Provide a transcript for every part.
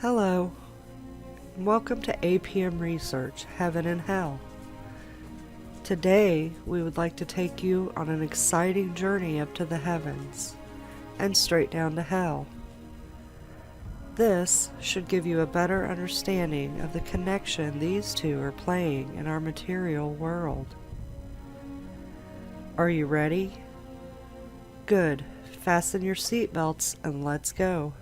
Hello, and welcome to APM Research, Heaven and Hell. Today, we would like to take you on an exciting journey up to the heavens and straight down to hell. This should give you a better understanding of the connection these two are playing in our material world. Are you ready? Good. Fasten your seatbelts and let's go.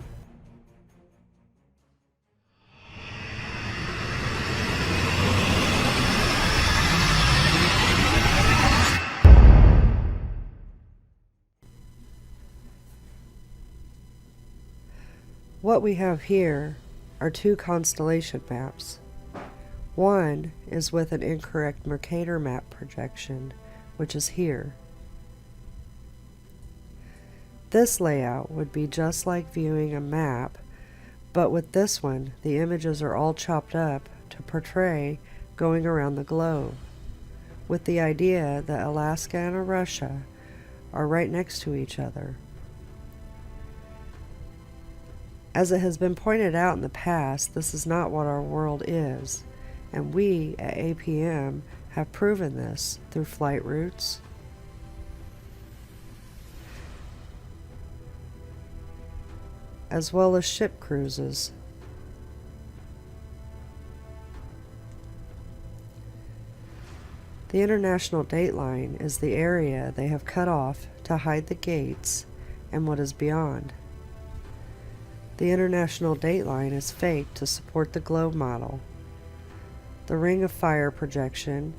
What we have here are two constellation maps. One is with an incorrect Mercator map projection, which is here. This layout would be just like viewing a map, but with this one, the images are all chopped up to portray going around the globe, with the idea that Alaska and Russia are right next to each other. As it has been pointed out in the past, this is not what our world is, and we at APM have proven this through flight routes, as well as ship cruises. The international dateline is the area they have cut off to hide the gates and what is beyond. The international dateline is faked to support the globe model, the ring of fire projection,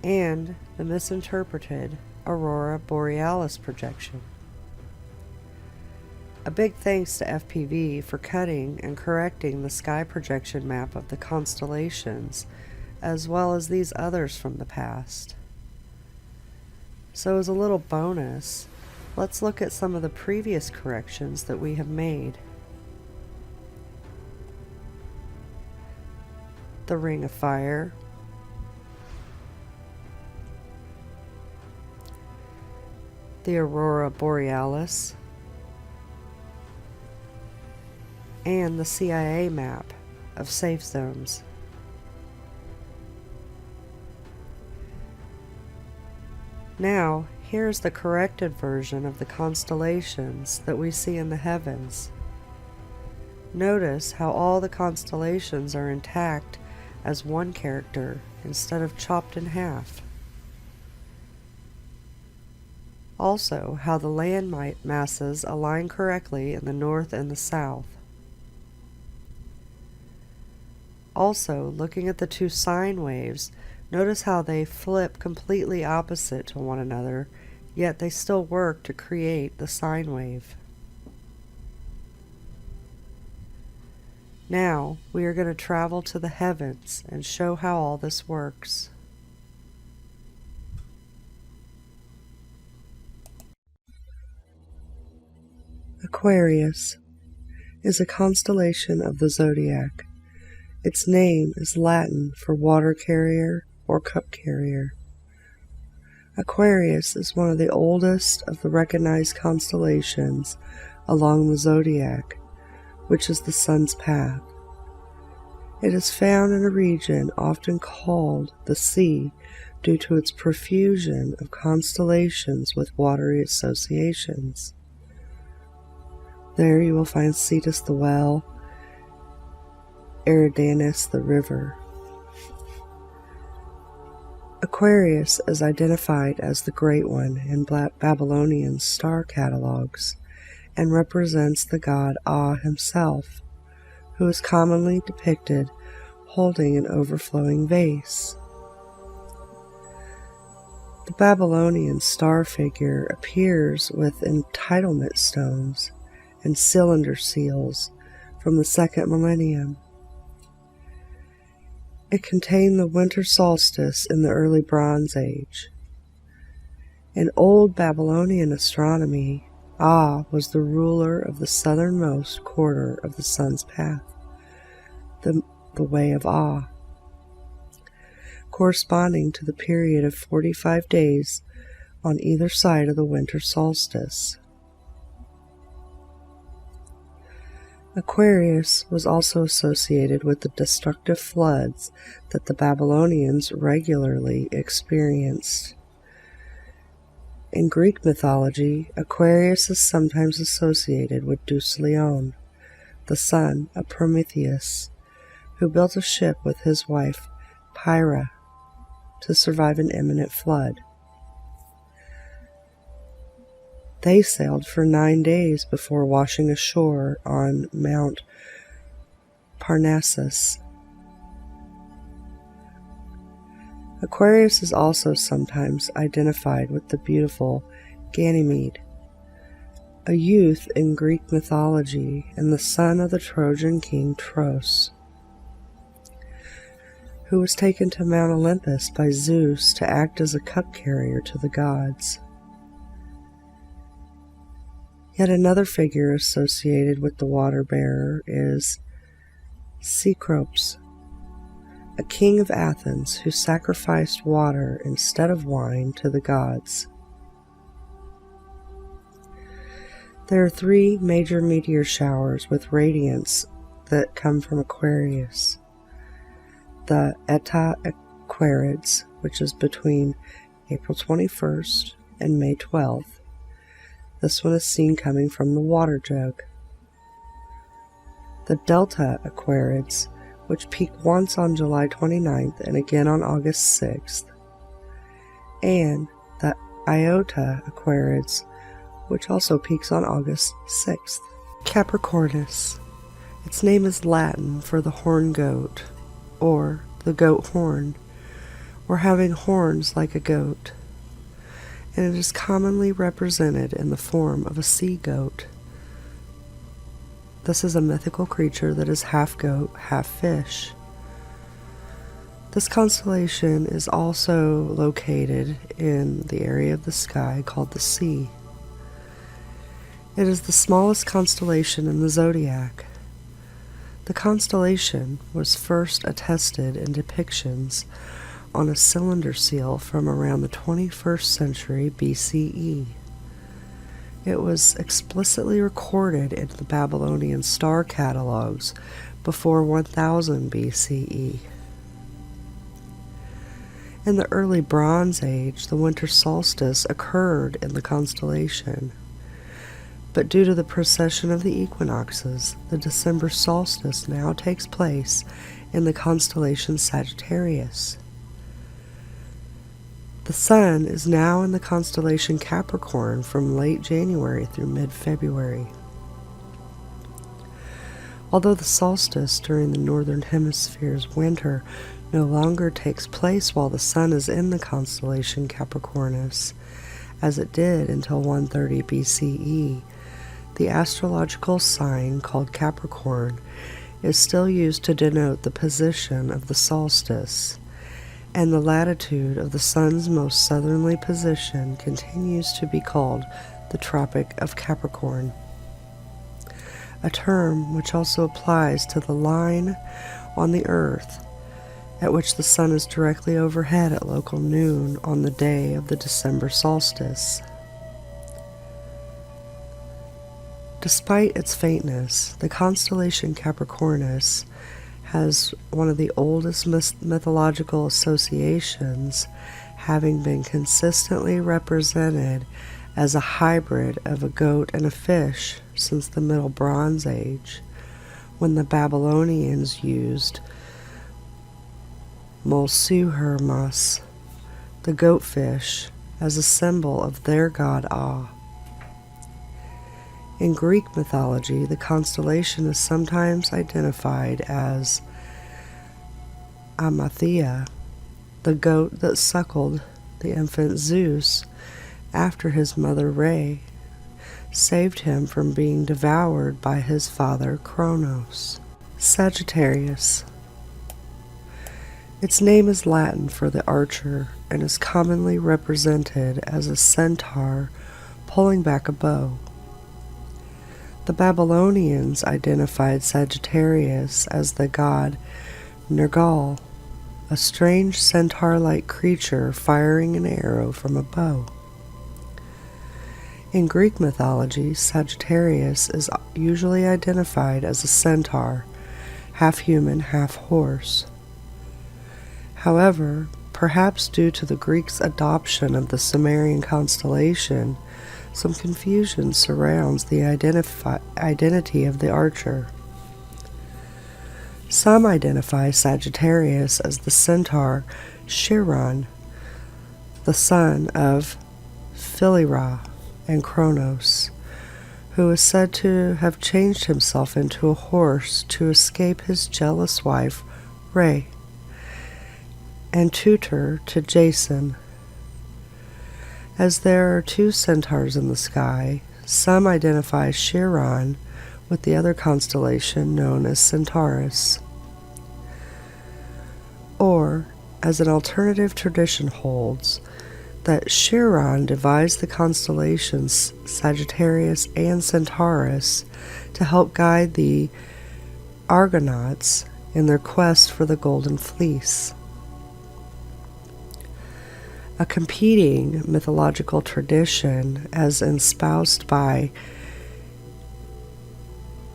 and the misinterpreted aurora borealis projection. A big thanks to FPV for cutting and correcting the sky projection map of the constellations, as well as these others from the past. So as a little bonus, let's look at some of the previous corrections that we have made. The ring of fire, the aurora borealis, and the CIA map of safe zones. Now, here's the corrected version of the constellations that we see in the heavens. Notice how all the constellations are intact as one character instead of chopped in half. Also, how the land masses align correctly in the north and the south. Also, looking at the two sine waves, notice how they flip completely opposite to one another, yet they still work to create the sine wave. Now, we are going to travel to the heavens and show how all this works. Aquarius is a constellation of the zodiac. Its name is Latin for water carrier or cup carrier. Aquarius is one of the oldest of the recognized constellations along the zodiac, which is the sun's path. It is found in a region often called the sea due to its profusion of constellations with watery associations. There you will find Ceres the well, Eridanus the river. Aquarius is identified as the Great One in Babylonian star catalogs and represents the god Ah himself, who is commonly depicted holding an overflowing vase. The Babylonian star figure appears with entitlement stones and cylinder seals from the second millennium. It contained the winter solstice in the early Bronze Age. In old Babylonian astronomy, Ah was the ruler of the southernmost quarter of the sun's path, the way of Ah, corresponding to the period of 45 days on either side of the winter solstice. Aquarius was also associated with the destructive floods that the Babylonians regularly experienced. In Greek mythology, Aquarius is sometimes associated with Deus Leon, the son of Prometheus, who built a ship with his wife Pyrrha to survive an imminent flood. They sailed for 9 days before washing ashore on Mount Parnassus. Aquarius is also sometimes identified with the beautiful Ganymede, a youth in Greek mythology and the son of the Trojan king Taurus, who was taken to Mount Olympus by Zeus to act as a cup carrier to the gods. Yet another figure associated with the water bearer is Cecropes, a king of Athens who sacrificed water instead of wine to the gods. There are 3 major meteor showers with radiance that come from Aquarius. The Eta Aquarids, which is between April 21st and May 12th. This one is seen coming from the water jug. The Delta Aquarids, which peak once on July 29th and again on August 6th. And the Iota Aquarids, which also peaks on August 6th. Capricornus. Its name is Latin for the horn goat, or the goat horn, or having horns like a goat, and it is commonly represented in the form of a sea goat. This is a mythical creature that is half goat, half fish. This constellation is also located in the area of the sky called the Sea. It is the smallest constellation in the zodiac. The constellation was first attested in depictions on a cylinder seal from around the 21st century BCE. It was explicitly recorded in the Babylonian star catalogs before 1000 BCE. In the early Bronze Age, the winter solstice occurred in the constellation. But due to the precession of the equinoxes, the December solstice now takes place in the constellation Sagittarius. The Sun is now in the constellation Capricorn from late January through mid-February. Although the solstice during the Northern Hemisphere's winter no longer takes place while the Sun is in the constellation Capricornus, as it did until 130 BCE, the astrological sign called Capricorn is still used to denote the position of the solstice, and the latitude of the Sun's most southerly position continues to be called the Tropic of Capricorn, a term which also applies to the line on the Earth at which the Sun is directly overhead at local noon on the day of the December solstice. Despite its faintness, the constellation Capricornus has one of the oldest mythological associations, having been consistently represented as a hybrid of a goat and a fish since the Middle Bronze Age, when the Babylonians used Mulsuhermas, the goatfish, as a symbol of their god Ah. In Greek mythology, the constellation is sometimes identified as Amathia, the goat that suckled the infant Zeus after his mother Rhea saved him from being devoured by his father Kronos. Sagittarius. Its name is Latin for the archer and is commonly represented as a centaur pulling back a bow. The Babylonians identified Sagittarius as the god Nergal, a strange centaur-like creature firing an arrow from a bow. In Greek mythology, Sagittarius is usually identified as a centaur, half human, half horse. However, perhaps due to the Greeks' adoption of the Sumerian constellation, some confusion surrounds the identity of the archer. Some identify Sagittarius as the centaur Chiron, the son of Philyra and Kronos, who is said to have changed himself into a horse to escape his jealous wife, Rhea, and tutor to Jason. As there are two centaurs in the sky, some identify Chiron with the other constellation known as Centaurus. Or, as an alternative tradition holds, that Chiron devised the constellations Sagittarius and Centaurus to help guide the Argonauts in their quest for the Golden Fleece. A competing mythological tradition, as espoused by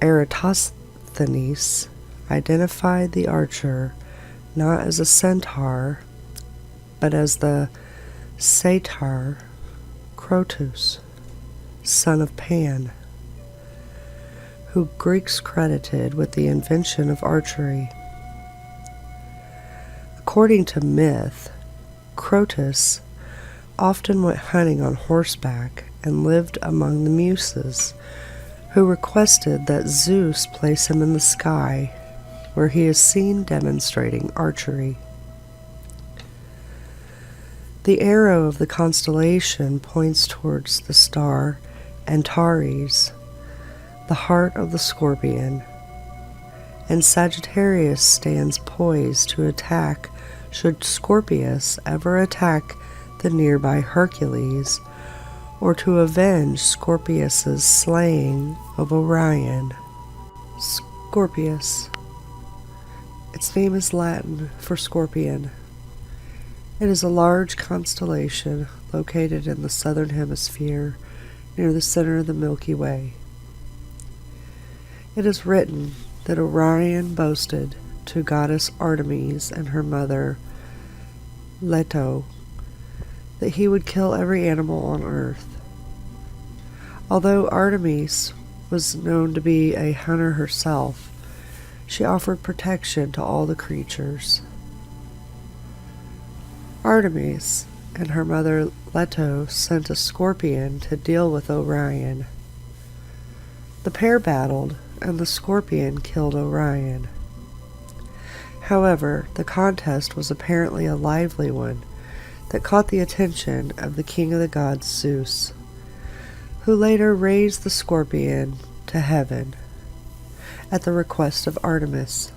Eratosthenes, identified the archer not as a centaur, but as the satyr Crotus, son of Pan, who Greeks credited with the invention of archery. According to myth, Crotus often went hunting on horseback and lived among the Muses, who requested that Zeus place him in the sky, where he is seen demonstrating archery. The arrow of the constellation points towards the star Antares, the heart of the scorpion, and Sagittarius stands poised to attack should Scorpius ever attack the nearby Hercules, or to avenge Scorpius's slaying of Orion. Scorpius. Its name is Latin for scorpion. It is a large constellation located in the southern hemisphere near the center of the Milky Way. It is written that Orion boasted to goddess Artemis and her mother Leto that he would kill every animal on earth. Although Artemis was known to be a hunter herself, she offered protection to all the creatures. Artemis and her mother Leto sent a scorpion to deal with Orion. The pair battled, and the scorpion killed Orion. However, the contest was apparently a lively one that caught the attention of the king of the gods, Zeus, who later raised the scorpion to heaven at the request of Artemis.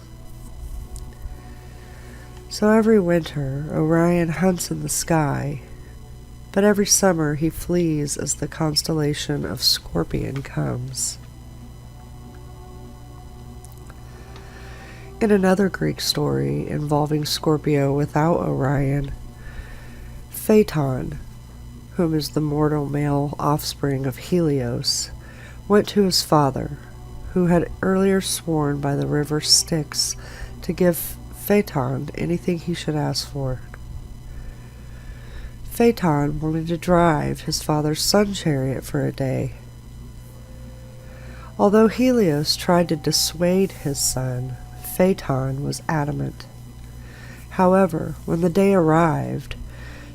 So every winter, Orion hunts in the sky, but every summer he flees as the constellation of Scorpion comes. In another Greek story involving Scorpio without Orion, Phaeton, whom is the mortal male offspring of Helios, went to his father, who had earlier sworn by the river Styx to give Phaeton anything he should ask for. Phaeton wanted to drive his father's sun chariot for a day. Although Helios tried to dissuade his son, Phaeton was adamant. However, when the day arrived,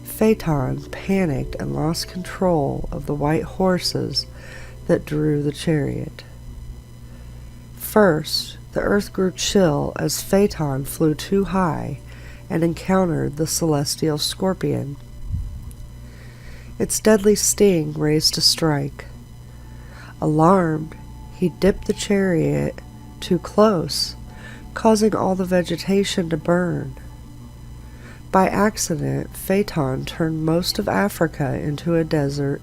Phaeton panicked and lost control of the white horses that drew the chariot. First, the earth grew chill as Phaeton flew too high and encountered the celestial scorpion. Its deadly sting raised a strike. Alarmed, he dipped the chariot too close, causing all the vegetation to burn. By accident, Phaeton turned most of Africa into a desert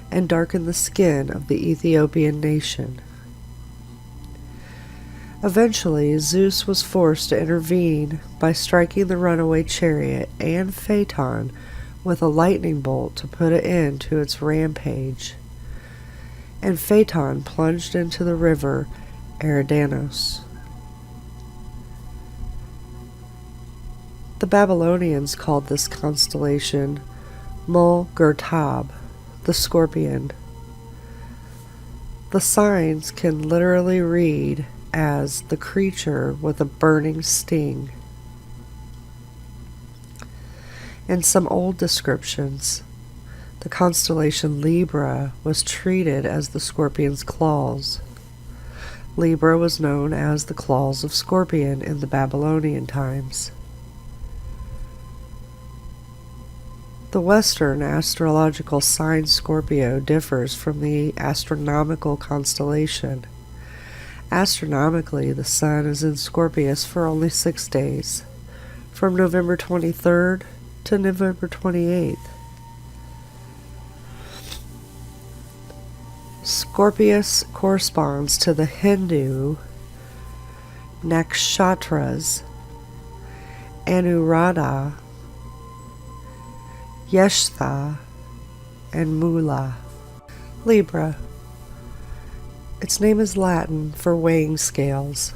and darkened the skin of the Ethiopian nation. Eventually, Zeus was forced to intervene by striking the runaway chariot and Phaeton with a lightning bolt to put an end to its rampage. and Phaeton plunged into the river Eridanos. The Babylonians called this constellation Mul-Ghurtab, the Scorpion. The signs can literally read as the creature with a burning sting. In some old descriptions, the constellation Libra was treated as the scorpion's claws. Libra was known as the claws of Scorpion in the Babylonian times. The Western astrological sign Scorpio differs from the astronomical constellation. Astronomically, the Sun is in Scorpius for only 6 days, from November 23rd to November 28th. Scorpius corresponds to the Hindu nakshatras Anuradha, Yeshtha, and Mula. Libra. Its name is Latin for weighing scales.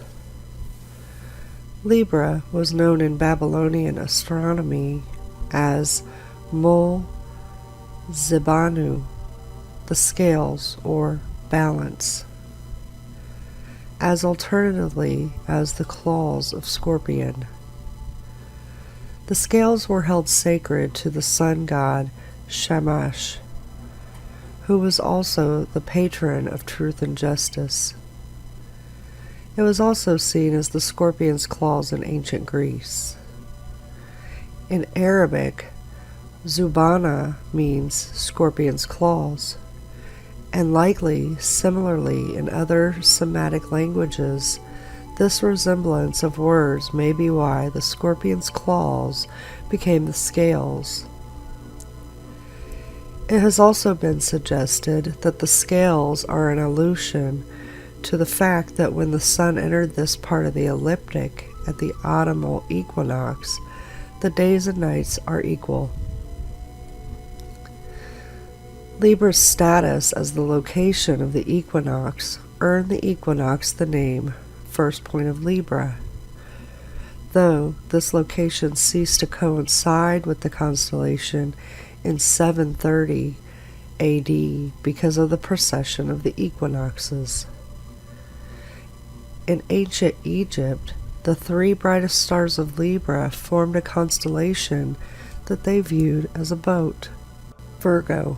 Libra was known in Babylonian astronomy as Mul Zibanu, the scales or balance, as alternatively as the claws of Scorpion. The scales were held sacred to the sun god Shamash, who was also the patron of truth and justice. It was also seen as the scorpion's claws in ancient Greece. In Arabic, Zubana means scorpion's claws, and likely, similarly in other Semitic languages, this resemblance of words may be why the scorpion's claws became the scales. It has also been suggested that the scales are an allusion to the fact that when the sun entered this part of the ecliptic at the autumnal equinox, the days and nights are equal. Libra's status as the location of the equinox earned the equinox the name first point of Libra, though this location ceased to coincide with the constellation in 730 AD because of the precession of the equinoxes. In ancient Egypt, the 3 brightest stars of Libra formed a constellation that they viewed as a boat. Virgo.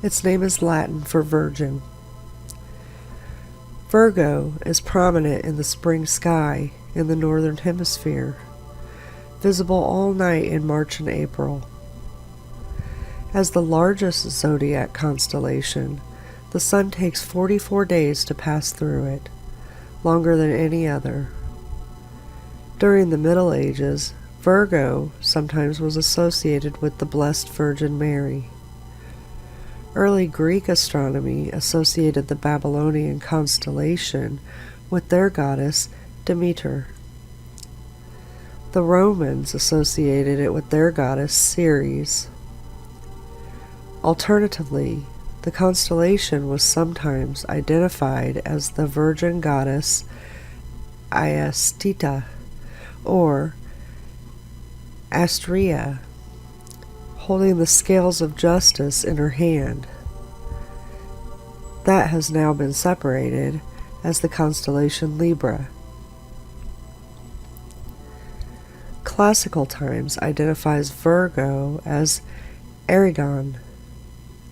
Its name is Latin for virgin. Virgo is prominent in the spring sky in the northern hemisphere, visible all night in March and April. As the largest zodiac constellation, the sun takes 44 days to pass through it, longer than any other. During the Middle Ages, Virgo sometimes was associated with the Blessed Virgin Mary. Early Greek astronomy associated the Babylonian constellation with their goddess Demeter. The Romans associated it with their goddess Ceres. Alternatively, the constellation was sometimes identified as the virgin goddess Iastita or Astrea, holding the scales of justice in her hand. That has now been separated as the constellation Libra. Classical Times identifies Virgo as Arigon,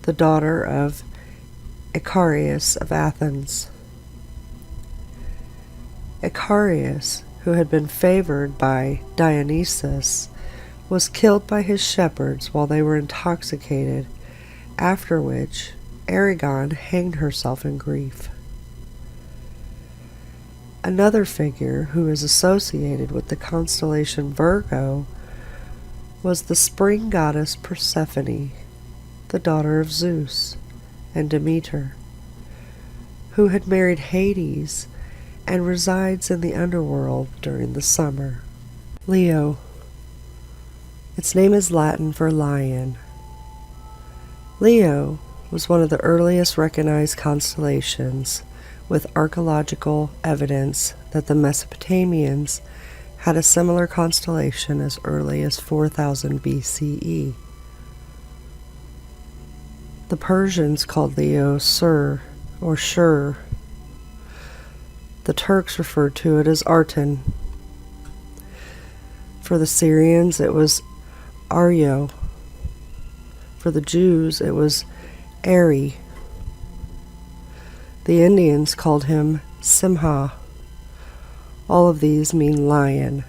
the daughter of Aquarius of Athens. Aquarius, who had been favored by Dionysus, was killed by his shepherds while they were intoxicated, after which Arigon hanged herself in grief. Another figure who is associated with the constellation Virgo was the spring goddess Persephone, the daughter of Zeus and Demeter, who had married Hades and resides in the underworld during the summer. Leo. Its name is Latin for lion. Leo, was one of the earliest recognized constellations, with archaeological evidence that the Mesopotamians had a similar constellation as early as 4000 BCE. The Persians called Leo Sur, or Shur. The Turks referred to it as Artan. For the Syrians, it was Aryo. For the Jews, it was Aries. The Indians called him Simha. All of these mean lion.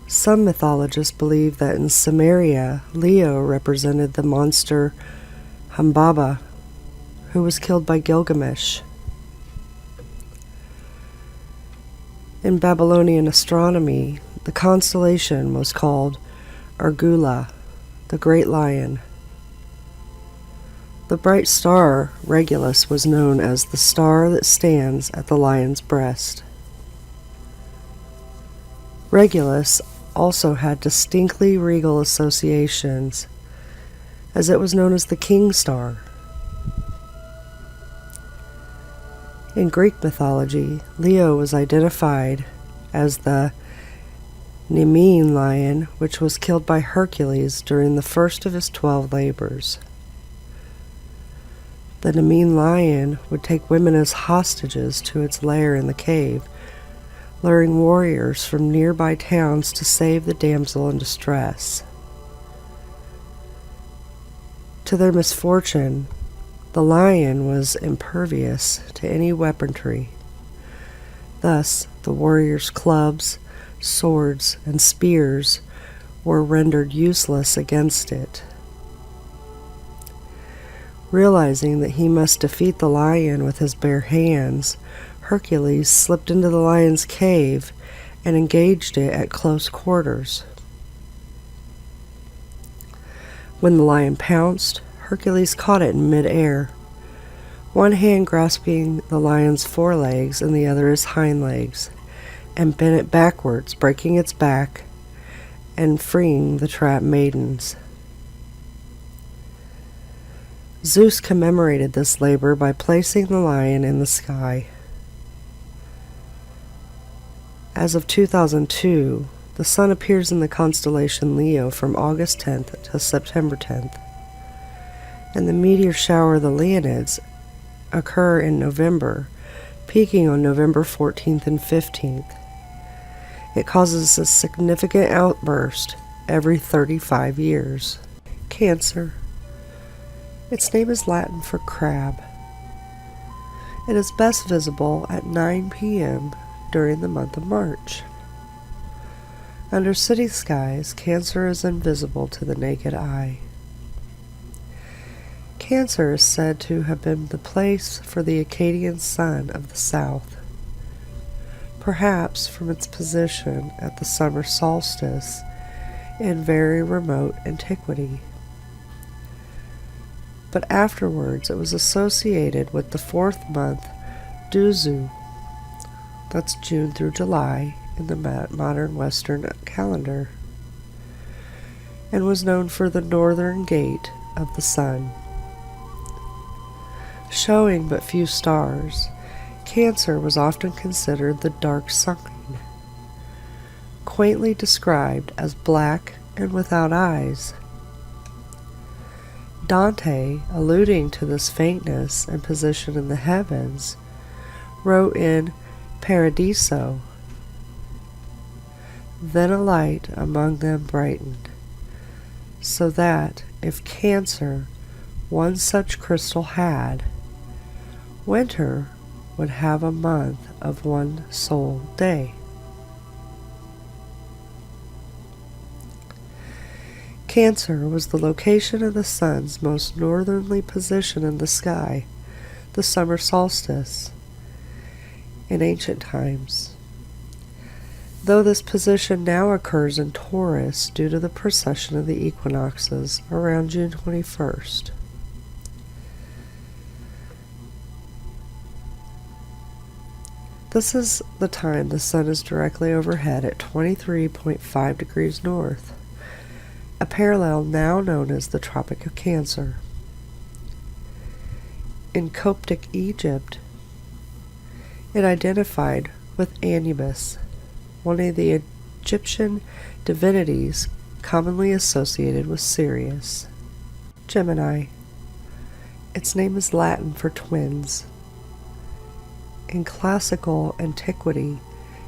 Some mythologists believe that in Sumeria, Leo represented the monster Humbaba, who was killed by Gilgamesh. In Babylonian astronomy, the constellation was called Argula, the Great Lion. The bright star, Regulus, was known as the star that stands at the lion's breast. Regulus also had distinctly regal associations, as it was known as the king star. In Greek mythology, Leo was identified as the Nemean lion, which was killed by Hercules during the first of his 12 labors. The Nemean lion would take women as hostages to its lair in the cave, luring warriors from nearby towns to save the damsel in distress. To their misfortune, the lion was impervious to any weaponry. Thus, the warriors' clubs, swords, and spears were rendered useless against it. Realizing that he must defeat the lion with his bare hands, Hercules slipped into the lion's cave and engaged it at close quarters. When the lion pounced, Hercules caught it in mid-air, one hand grasping the lion's forelegs and the other his hind legs, and bent it backwards, breaking its back and freeing the trapped maidens. Zeus commemorated this labor by placing the lion in the sky. As of 2002, the sun appears in the constellation Leo from August 10th to September 10th, and the meteor shower, the Leonids, occur in November, peaking on November 14th and 15th. It causes a significant outburst every 35 years. Cancer. Its name is Latin for crab. It is best visible at 9 p.m. during the month of March. Under city skies, Cancer is invisible to the naked eye. Cancer is said to have been the place for the Akkadian sun of the south, perhaps from its position at the summer solstice in very remote antiquity. But afterwards it was associated with the fourth month, Duzu, that's June through July in the modern Western calendar, and was known for the northern gate of the sun. Showing but few stars, Cancer was often considered the dark sign, quaintly described as black and without eyes. Dante, alluding to this faintness and position in the heavens, wrote in Paradiso, "Then a light among them brightened, so that if Cancer one such crystal had, winter would have a month of one sole day." Cancer was the location of the sun's most northerly position in the sky, the summer solstice, in ancient times, though this position now occurs in Taurus due to the precession of the equinoxes around June 21st. This is the time the sun is directly overhead at 23.5 degrees north, a parallel now known as the Tropic of Cancer. In Coptic Egypt, it identified with Anubis, one of the Egyptian divinities commonly associated with Ceres. Gemini. Its name is Latin for twins. In classical antiquity,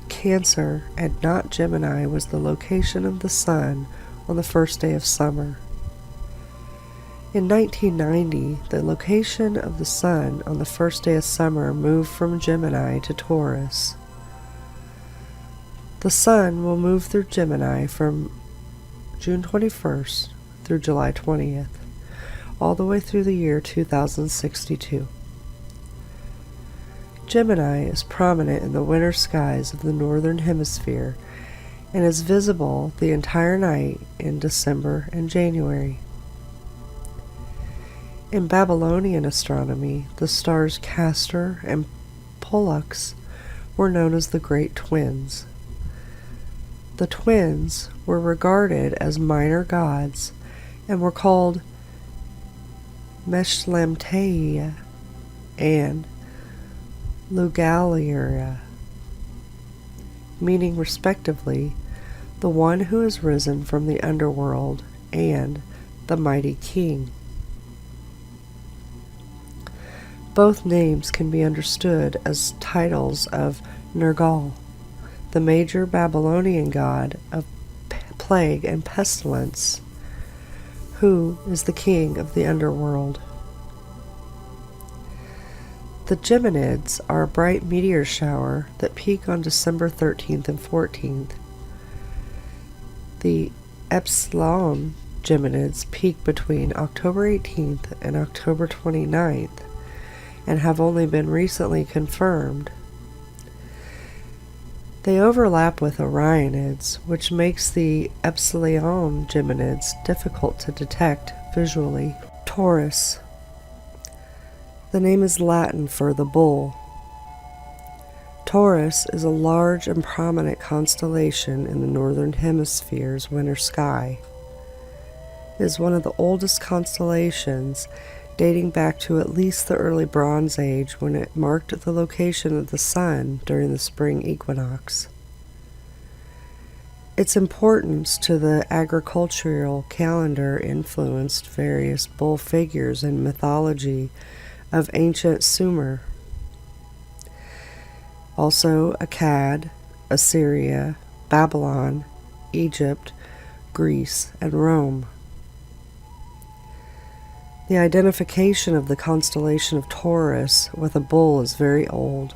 Cancer and not Gemini was the location of the sun on the first day of summer. In 1990, the location of the sun on the first day of summer moved from Gemini to Taurus. The sun will move through Gemini from June 21st through July 20th, all the way through the year 2062. Gemini is prominent in the winter skies of the northern hemisphere and is visible the entire night in December and January. In Babylonian astronomy, the stars Castor and Pollux were known as the Great Twins. The twins were regarded as minor gods and were called Meshlamteia and Lugalira, meaning respectively the one who has risen from the underworld and the mighty king. Both names can be understood as titles of Nergal, the major Babylonian god of plague and pestilence, who is the king of the underworld. The Geminids are a bright meteor shower that peak on December 13th and 14th. The Epsilon Geminids peak between October 18th and October 29th and have only been recently confirmed. They overlap with Orionids, which makes the Epsilon Geminids difficult to detect visually. Taurus. The name is Latin for the bull. Taurus is a large and prominent constellation in the northern hemisphere's winter sky. It is one of the oldest constellations, dating back to at least the early Bronze Age, when it marked the location of the sun during the spring equinox. Its importance to the agricultural calendar influenced various bull figures in mythology of ancient Sumer. Also Akkad, Assyria, Babylon, Egypt, Greece, and Rome. The identification of the constellation of Taurus with a bull is very old,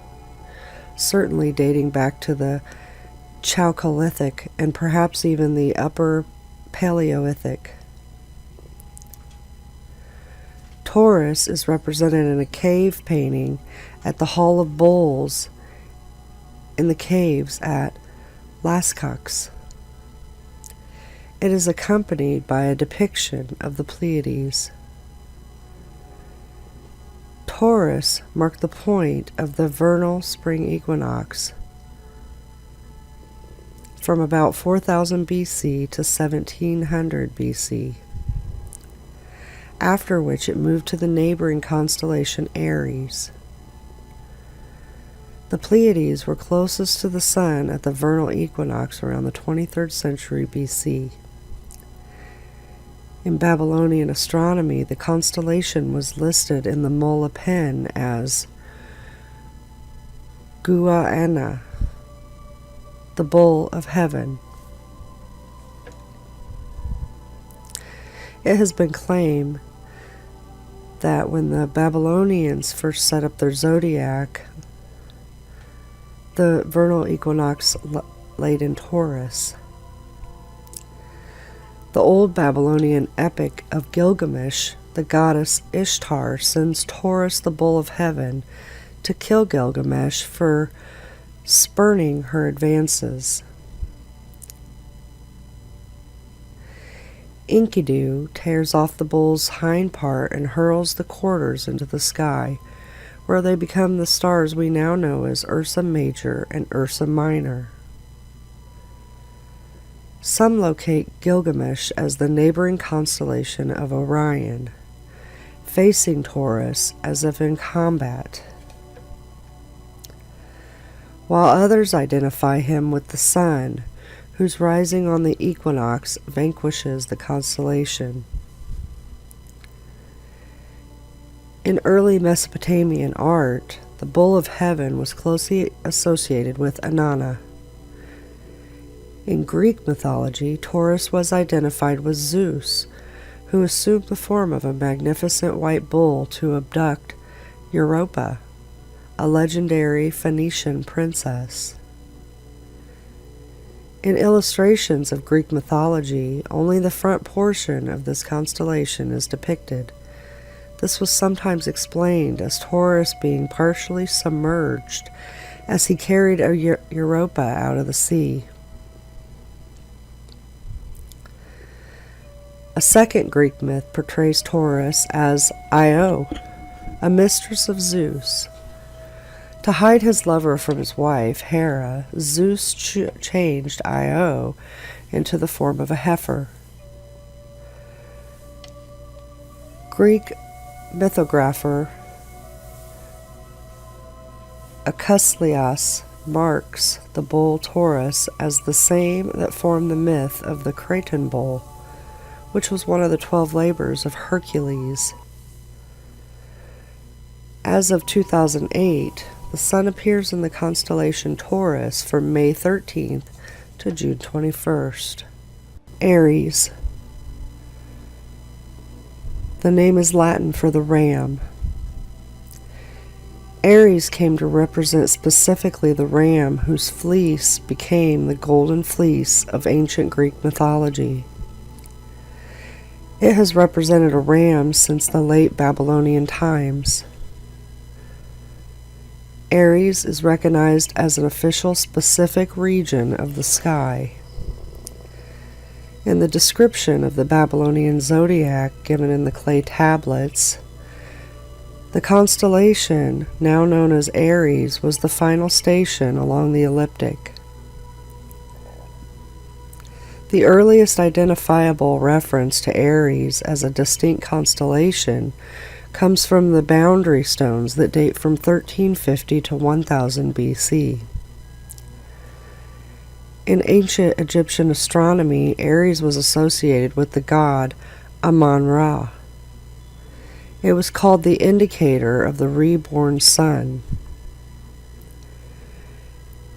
certainly dating back to the Chalcolithic and perhaps even the Upper Paleolithic. Taurus is represented in a cave painting at the Hall of Bulls in the caves at Lascaux. It is accompanied by a depiction of the Pleiades. Taurus marked the point of the vernal spring equinox from about 4000 BC to 1700 BC, after which it moved to the neighboring constellation Aries. The Pleiades were closest to the sun at the vernal equinox around the 23rd century BC. In Babylonian astronomy, the constellation was listed in the Mola Pen as Guaana, the bull of heaven. It has been claimed that when the Babylonians first set up their zodiac, the vernal equinox laid in Taurus. The old Babylonian epic of Gilgamesh, the goddess Ishtar sends Taurus, the bull of heaven, to kill Gilgamesh for spurning her advances. Enkidu tears off the bull's hind part and hurls the quarters into the sky, where they become the stars we now know as Ursa Major and Ursa Minor. Some locate Gilgamesh as the neighboring constellation of Orion, facing Taurus as if in combat, while others identify him with the sun, whose rising on the equinox vanquishes the constellation. In early Mesopotamian art, the bull of heaven was closely associated with Inanna. In Greek mythology, Taurus was identified with Zeus, who assumed the form of a magnificent white bull to abduct Europa, a legendary Phoenician princess. In illustrations of Greek mythology, only the front portion of this constellation is depicted. This was sometimes explained as Taurus being partially submerged as he carried Europa out of the sea. A second Greek myth portrays Taurus as Io, a mistress of Zeus. To hide his lover from his wife, Hera, Zeus changed Io into the form of a heifer. Greek mythographer Achilles marks the bull Taurus as the same that formed the myth of the Cretan bull, which was one of the 12 labors of Hercules. As of 2008, the sun appears in the constellation Taurus from May 13th to June 21st. Aries. The name is Latin for the ram. Aries came to represent specifically the ram whose fleece became the golden fleece of ancient Greek mythology. It has represented a ram since the late Babylonian times. Aries is recognized as an official specific region of the sky. In the description of the Babylonian zodiac given in the clay tablets, the constellation, now known as Aries, was the final station along the ecliptic. The earliest identifiable reference to Aries as a distinct constellation comes from the boundary stones that date from 1350 to 1000 BC. In ancient Egyptian astronomy, Aries was associated with the god Amun-Ra. It was called the indicator of the reborn sun.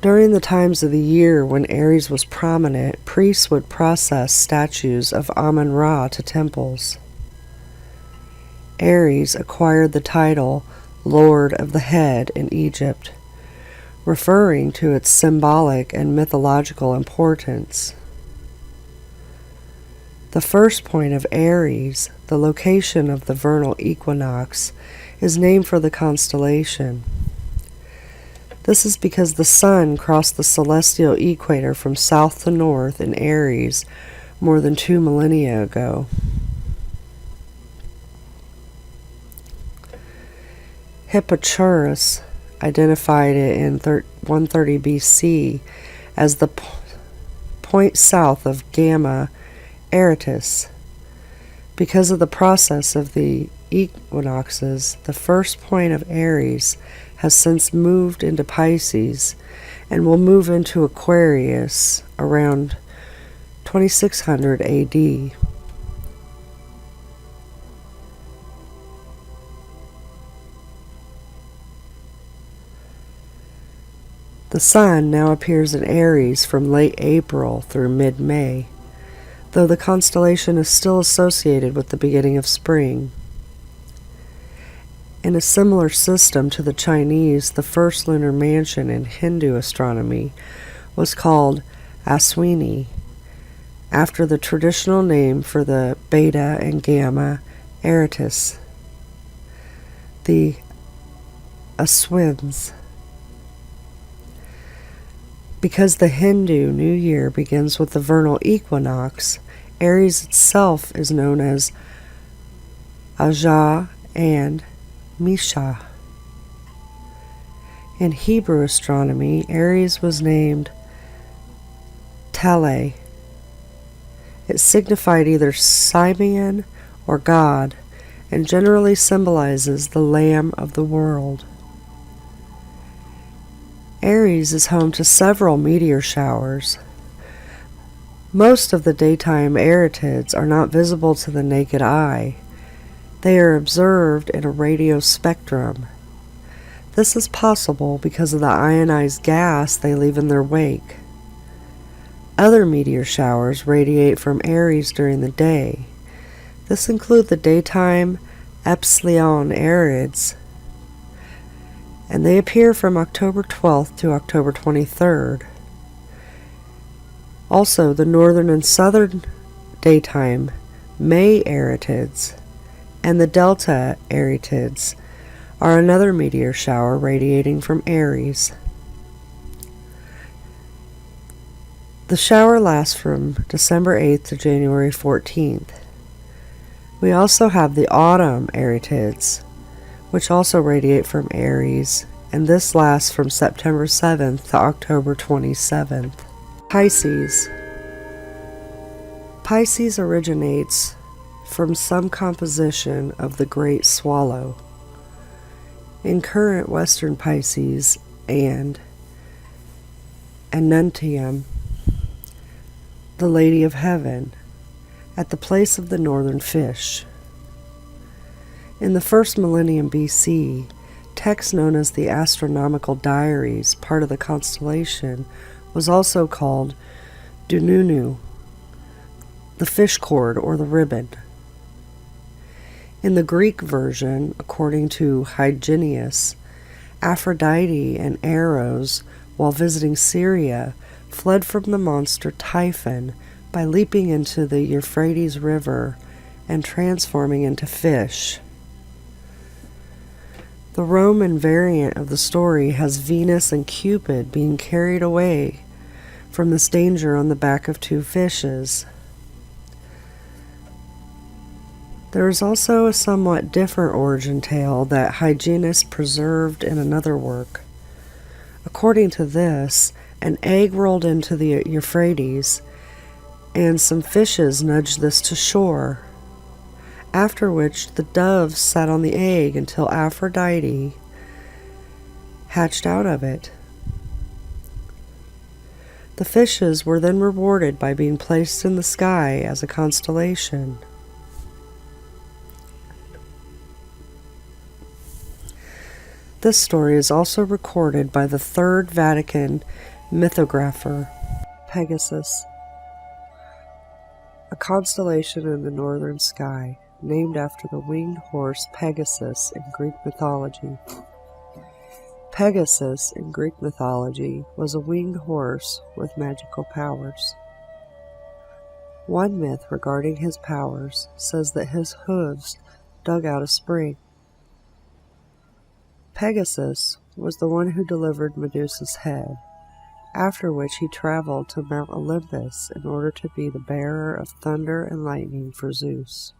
During the times of the year when Aries was prominent, priests would process statues of Amun-Ra to temples. Aries acquired the title Lord of the Head in Egypt, referring to its symbolic and mythological importance. The first point of Aries, the location of the vernal equinox, is named for the constellation. This is because the sun crossed the celestial equator from south to north in Aries more than 2 millennia ago. Hipparchus identified it in 130 BC as the point south of Gamma Erectus. Because of the process of the equinoxes, the first point of Aries has since moved into Pisces and will move into Aquarius around 2600 AD. The sun now appears in Aries from late April through mid-May, though the constellation is still associated with the beginning of spring. In a similar system to the Chinese, the first lunar mansion in Hindu astronomy was called Aswini, after the traditional name for the Beta and Gamma Erectus, the Aswins. Because the Hindu New Year begins with the vernal equinox, Aries itself is known as Ajah and Misha. In Hebrew astronomy, Aries was named Tele, It signified either Simeon or God, and generally symbolizes the Lamb of the world. Aries is home to several meteor showers. Most of the daytime Aretids are not visible to the naked eye. They are observed in a radio spectrum. This is possible because of the ionized gas they leave in their wake. Other meteor showers radiate from Aries during the day. This includes the daytime Epsilon Arids, and they appear from October 12th to October 23rd. Also, the northern and southern daytime May Aretids and the Delta Aretids are another meteor shower radiating from Aries. The shower lasts from December 8th to January 14th. We also have the autumn Aretids, which also radiate from Aries, and this lasts from September 7th to October 27th. Pisces. Pisces originates from some composition of the Great Swallow. In current Western Pisces and Anuntium, the Lady of Heaven, at the place of the northern fish. In the first millennium BC, text known as the Astronomical Diaries, part of the constellation, was also called Dununu, the fish cord or the ribbon. In the Greek version, according to Hyginus, Aphrodite and Eros, while visiting Syria, fled from the monster Typhon by leaping into the Euphrates River and transforming into fish. The Roman variant of the story has Venus and Cupid being carried away from this danger on the back of two fishes. There is also a somewhat different origin tale that Hyginus preserved in another work. According to this, an egg rolled into the Euphrates, and some fishes nudged this to shore, after which the doves sat on the egg until Aphrodite hatched out of it. The fishes were then rewarded by being placed in the sky as a constellation. This story is also recorded by the Third Vatican mythographer, Pegasus, a constellation in the northern sky, named after the winged horse Pegasus in Greek mythology. Pegasus in Greek mythology was a winged horse with magical powers. One myth regarding his powers says that his hooves dug out a spring. Pegasus was the one who delivered Medusa's head, after which he traveled to Mount Olympus in order to be the bearer of thunder and lightning for Zeus.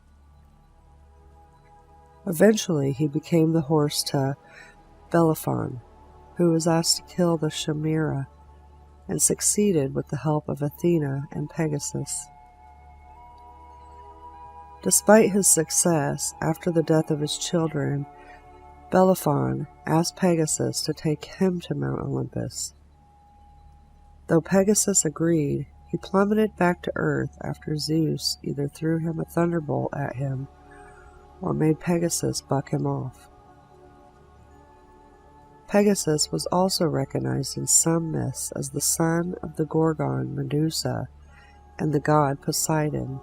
Eventually, he became the horse to Bellerophon, who was asked to kill the Chimera, and succeeded with the help of Athena and Pegasus. Despite his success, after the death of his children, Bellerophon asked Pegasus to take him to Mount Olympus. Though Pegasus agreed, he plummeted back to Earth after Zeus either threw him a thunderbolt at him or made Pegasus buck him off. Pegasus was also recognized in some myths as the son of the Gorgon Medusa and the god Poseidon.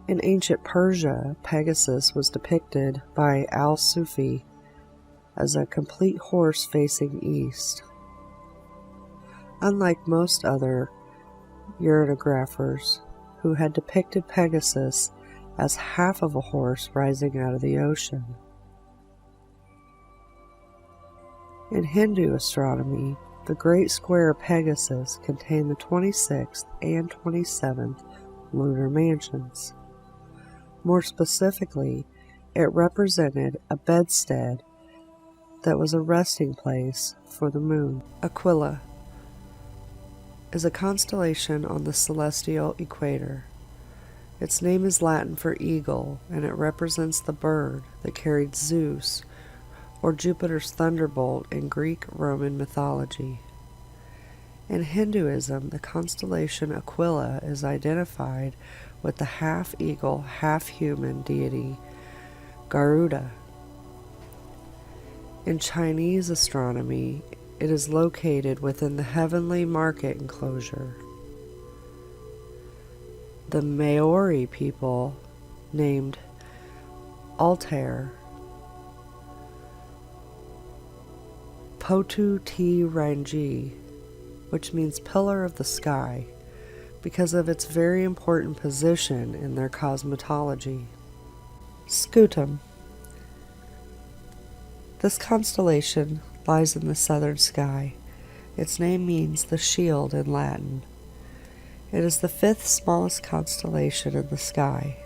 In ancient Persia, Pegasus was depicted by Al-Sufi as a complete horse facing east. Unlike most other ureographers, who had depicted Pegasus as half of a horse rising out of the ocean. In Hindu astronomy, the Great Square of Pegasus contained the 26th and 27th lunar mansions. More specifically, it represented a bedstead that was a resting place for the moon. Aquila. is a constellation on the celestial equator. Its name is Latin for eagle, and it represents the bird that carried Zeus, or Jupiter's thunderbolt in Greek-Roman mythology. In Hinduism, the constellation Aquila is identified with the half-eagle, half-human deity Garuda. In Chinese astronomy, it is located within the heavenly market enclosure. The Maori people named Altair Potu Te Rangi, which means pillar of the sky, because of its very important position in their cosmology. Scutum. This constellation lies in the southern sky. Its name means the shield in Latin. It is the fifth smallest constellation in the sky.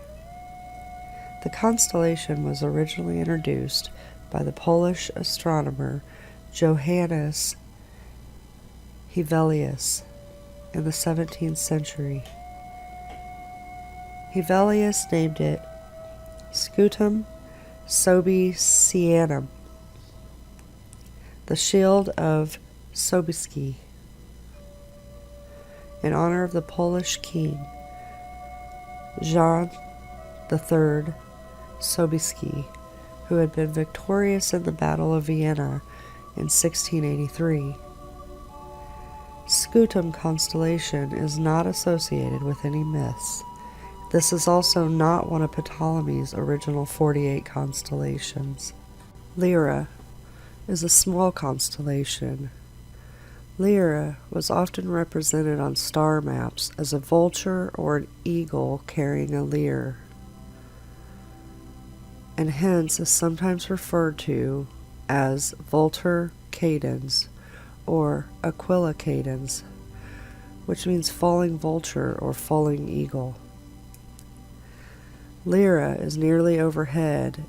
The constellation was originally introduced by the Polish astronomer Johannes Hevelius in the 17th century. Hevelius named it Scutum Sobieskianum, the shield of Sobieski, in honor of the Polish king Jan III Sobieski, who had been victorious in the Battle of Vienna in 1683. Scutum constellation is not associated with any myths. This is also not one of Ptolemy's original 48 constellations. Lyra is a small constellation. Lyra was often represented on star maps as a vulture or an eagle carrying a lyre, and hence is sometimes referred to as Vultur Cadens or Aquila Cadens, which means falling vulture or falling eagle. Lyra is nearly overhead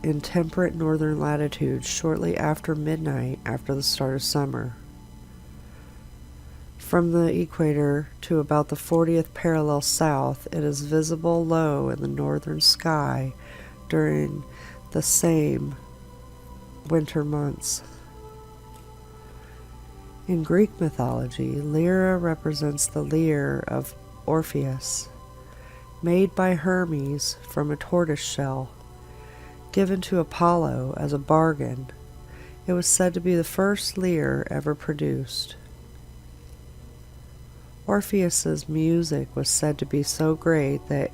in temperate northern latitudes shortly after midnight after the start of summer. From the equator to about the 40th parallel south, it is visible low in the northern sky during the same winter months. In Greek mythology, Lyra represents the lyre of Orpheus, made by Hermes from a tortoise shell, given to Apollo as a bargain. It was said to be the first lyre ever produced. Orpheus's music was said to be so great that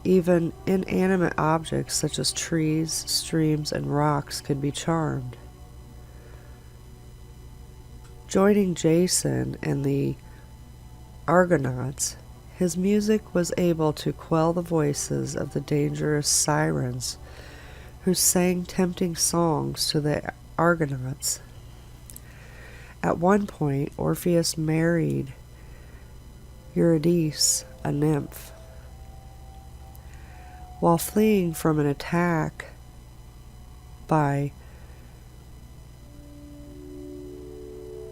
even inanimate objects such as trees, streams, and rocks could be charmed. Joining Jason and the Argonauts, his music was able to quell the voices of the dangerous sirens who sang tempting songs to the Argonauts. At one point, Orpheus married Eurydice, a nymph. While fleeing from an attack by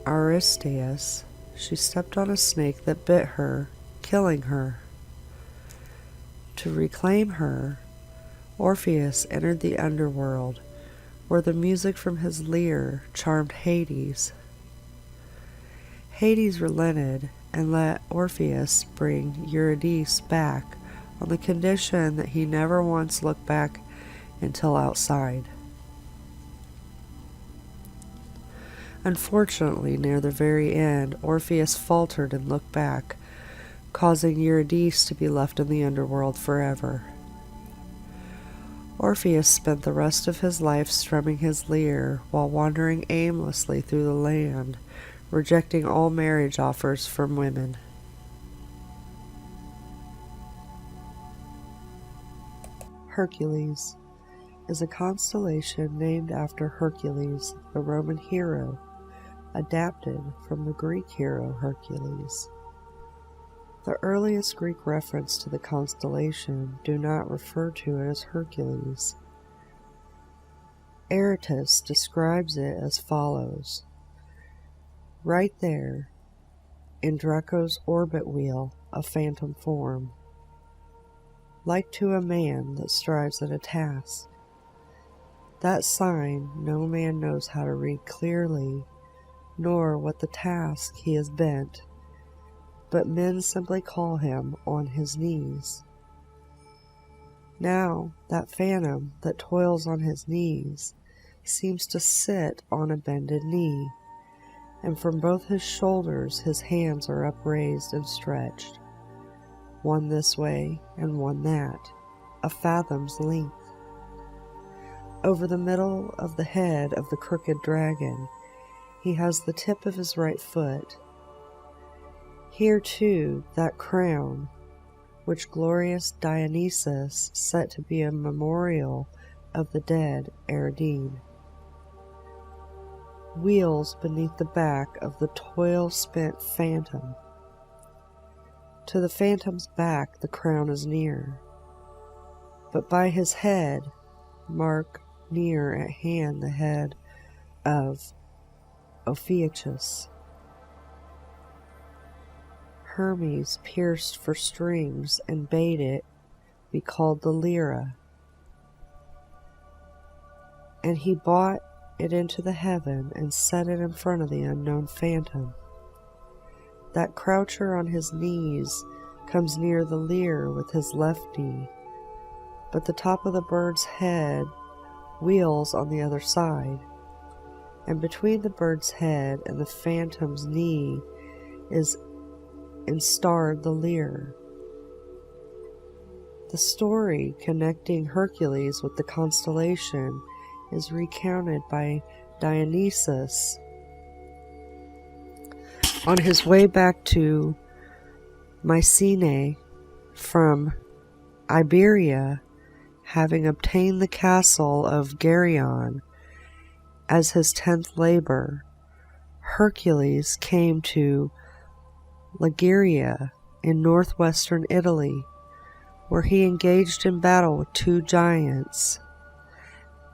Aristeus, she stepped on a snake that bit her, killing her. To reclaim her, Orpheus entered the underworld, where the music from his lyre charmed Hades. Hades relented and let Orpheus bring Eurydice back on the condition that he never once looked back until outside. Unfortunately, near the very end, Orpheus faltered and looked back, causing Eurydice to be left in the underworld forever. Orpheus spent the rest of his life strumming his lyre while wandering aimlessly through the land, rejecting all marriage offers from women. Hercules is a constellation named after Hercules, the Roman hero, adapted from the Greek hero Hercules. The earliest Greek reference to the constellation do not refer to it as Hercules. Aratus describes it as follows: right there, in Draco's orbit wheel a phantom form, like to a man that strives at a task. That sign no man knows how to read clearly, nor what the task he is bent, but men simply call him on his knees. Now that phantom that toils on his knees seems to sit on a bended knee, and from both his shoulders his hands are upraised and stretched, one this way and one that, a fathom's length. Over the middle of the head of the crooked dragon he has the tip of his right foot. Here too that crown, which glorious Dionysus set to be a memorial of the dead Aridine, wheels beneath the back of the toil-spent phantom. To the phantom's back the crown is near, but by his head mark near at hand the head of Ophiuchus. Hermes pierced for strings and bade it be called the lyra, and he brought it into the heaven and set it in front of the unknown phantom. That croucher on his knees comes near the lyre with his left knee, but the top of the bird's head wheels on the other side, and between the bird's head and the phantom's knee is instarred the lyre. The story connecting Hercules with the constellation is recounted by Dionysus on his way back to Mycenae from Iberia, having obtained the castle of Geryon as his 10th labor. Hercules came to Liguria in northwestern Italy, where he engaged in battle with two giants,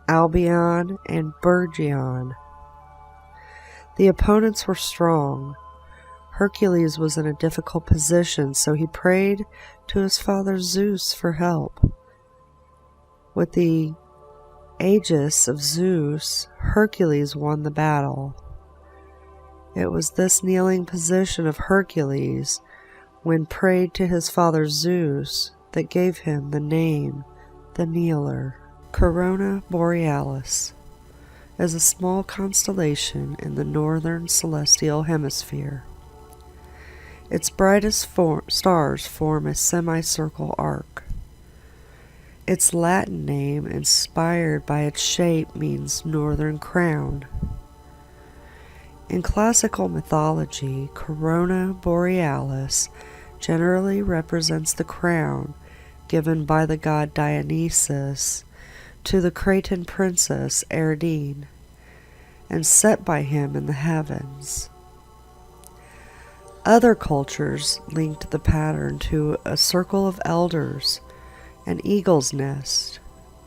Albion and Bergion. The opponents were strong. Hercules was in a difficult position, so he prayed to his father Zeus for help. With the aegis of Zeus, Hercules won the battle. It was this kneeling position of Hercules, when prayed to his father Zeus, that gave him the name the Kneeler. Corona Borealis is a small constellation in the northern celestial hemisphere. Its brightest stars form a semicircle arc. Its Latin name, inspired by its shape, means northern crown. In classical mythology, Corona Borealis generally represents the crown given by the god Dionysus to the Cretan princess Aridine, and set by him in the heavens. Other cultures linked the pattern to a circle of elders, an eagle's nest,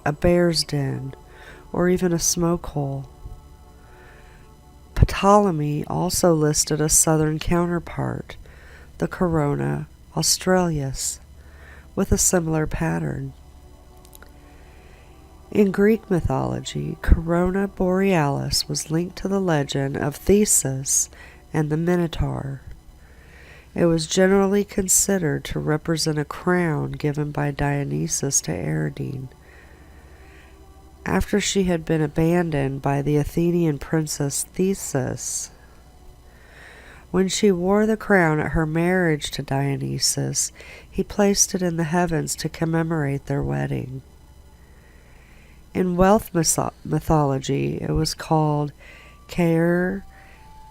a bear's den, or even a smoke hole. Ptolemy also listed a southern counterpart, the Corona Australis, with a similar pattern. In Greek mythology, Corona Borealis was linked to the legend of Theseus and the Minotaur. It was generally considered to represent a crown given by Dionysus to Aridine, after she had been abandoned by the Athenian princess Theseus. When she wore the crown at her marriage to Dionysus, he placed it in the heavens to commemorate their wedding. In wealth mythology, it was called Caer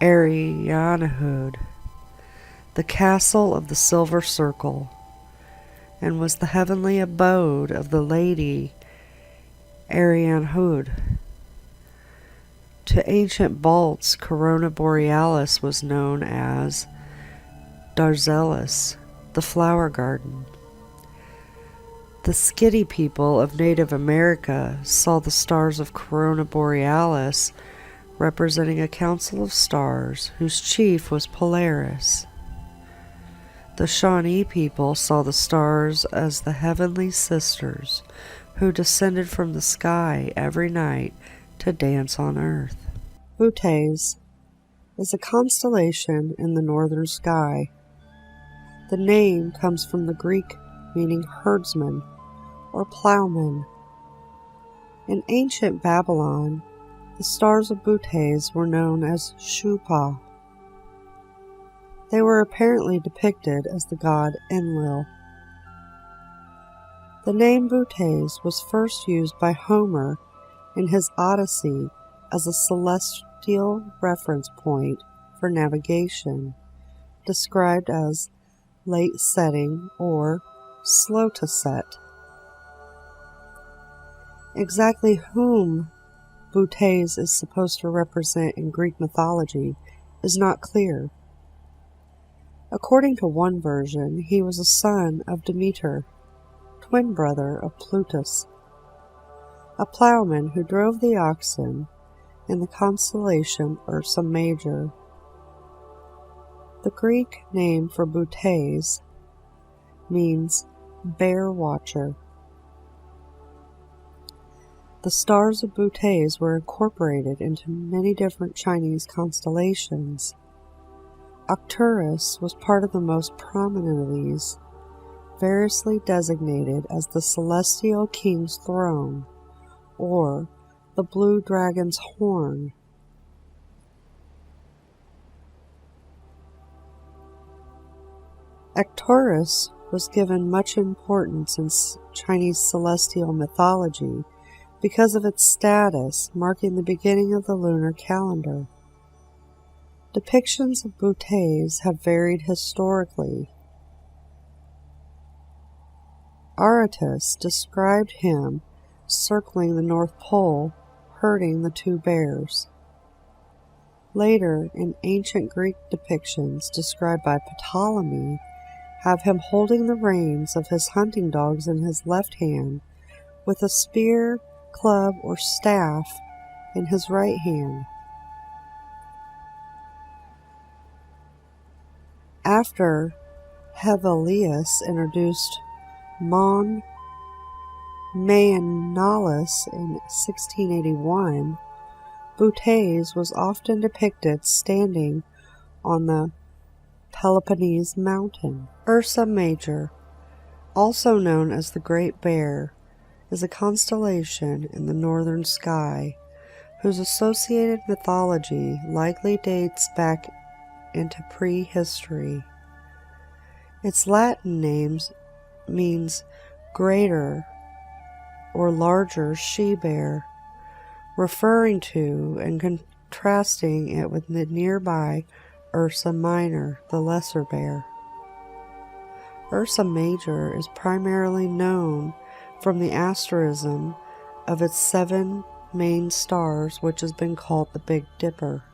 Arianahud, the castle of the silver circle, and was the heavenly abode of the lady Arianahud. To ancient Balts, Corona Borealis was known as Darzelis, the flower garden. The Skitty people of Native America saw the stars of Corona Borealis representing a council of stars whose chief was Polaris. The Shawnee people saw the stars as the heavenly sisters who descended from the sky every night to dance on earth. Bootes is a constellation in the northern sky. The name comes from the Greek meaning herdsman or plowman. In ancient Babylon, the stars of Bootes were known as Shupa. They were apparently depicted as the god Enlil. The name Bootes was first used by Homer in his Odyssey as a celestial reference point for navigation, described as late setting or slow to set. Exactly whom Bootes is supposed to represent in Greek mythology is not clear. According to one version, he was a son of Demeter, twin brother of Plutus, a plowman who drove the oxen in the constellation Ursa Major. The Greek name for Bootes means bear watcher. The stars of Bootes were incorporated into many different Chinese constellations. Arcturus was part of the most prominent of these, variously designated as the Celestial King's Throne, or the Blue Dragon's Horn. Arcturus was given much importance in Chinese celestial mythology because of its status marking the beginning of the lunar calendar. Depictions of Bootes have varied historically. Aratus described him circling the North Pole, herding the two bears. Later, in ancient Greek depictions described by Ptolemy, have him holding the reins of his hunting dogs in his left hand, with a spear, club, or staff in his right hand. After Hevelius introduced Mon Maenalus in 1681, Bootes was often depicted standing on the Peloponnese mountain. Ursa Major, also known as the Great Bear, is a constellation in the northern sky whose associated mythology likely dates back into prehistory. Its Latin name means greater or larger she-bear, referring to and contrasting it with the nearby Ursa Minor, the lesser bear. Ursa Major is primarily known from the asterism of its 7 main stars, which has been called the Big Dipper.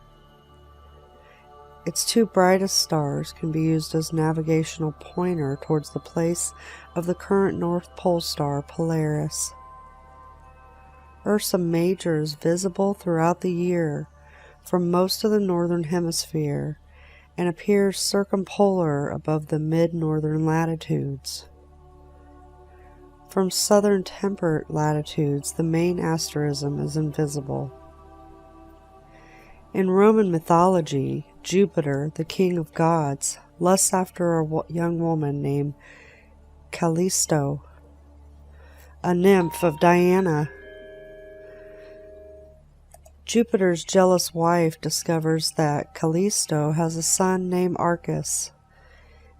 Its 2 brightest stars can be used as navigational pointer towards the place of the current North Pole star Polaris. Ursa Major is visible throughout the year from most of the northern hemisphere and appears circumpolar above the mid-northern latitudes. From southern temperate latitudes, the main asterism is invisible. In Roman mythology, Jupiter, the king of gods, lusts after a young woman named Callisto, a nymph of Diana. Jupiter's jealous wife discovers that Callisto has a son named Arcus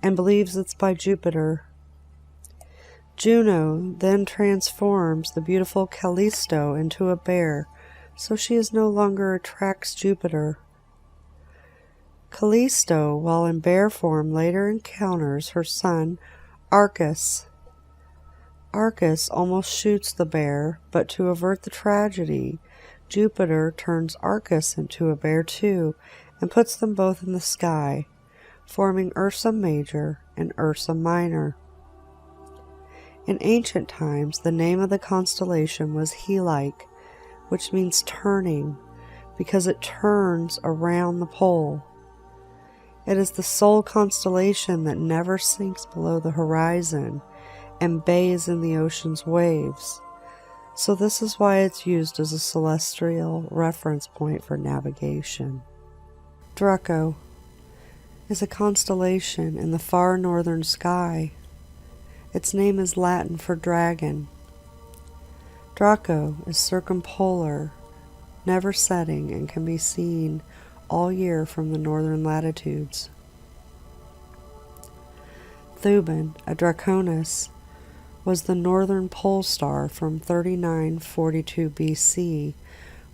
and believes it's by Jupiter. Juno then transforms the beautiful Callisto into a bear, so she no longer attracts Jupiter. Callisto, while in bear form, later encounters her son Arcus. Arcus almost shoots the bear, but to avert the tragedy, Jupiter turns Arcus into a bear too and puts them both in the sky, forming Ursa Major and Ursa Minor. In ancient times, the name of the constellation was Helike, which means turning, because it turns around the pole. It is the sole constellation that never sinks below the horizon and bathes in the ocean's waves, so this is why it's used as a celestial reference point for navigation. Draco is a constellation in the far northern sky. Its name is Latin for dragon. Draco is circumpolar, never setting, and can be seen all year from the northern latitudes. Thuban, a Draconis, was the northern pole star from 3942 BC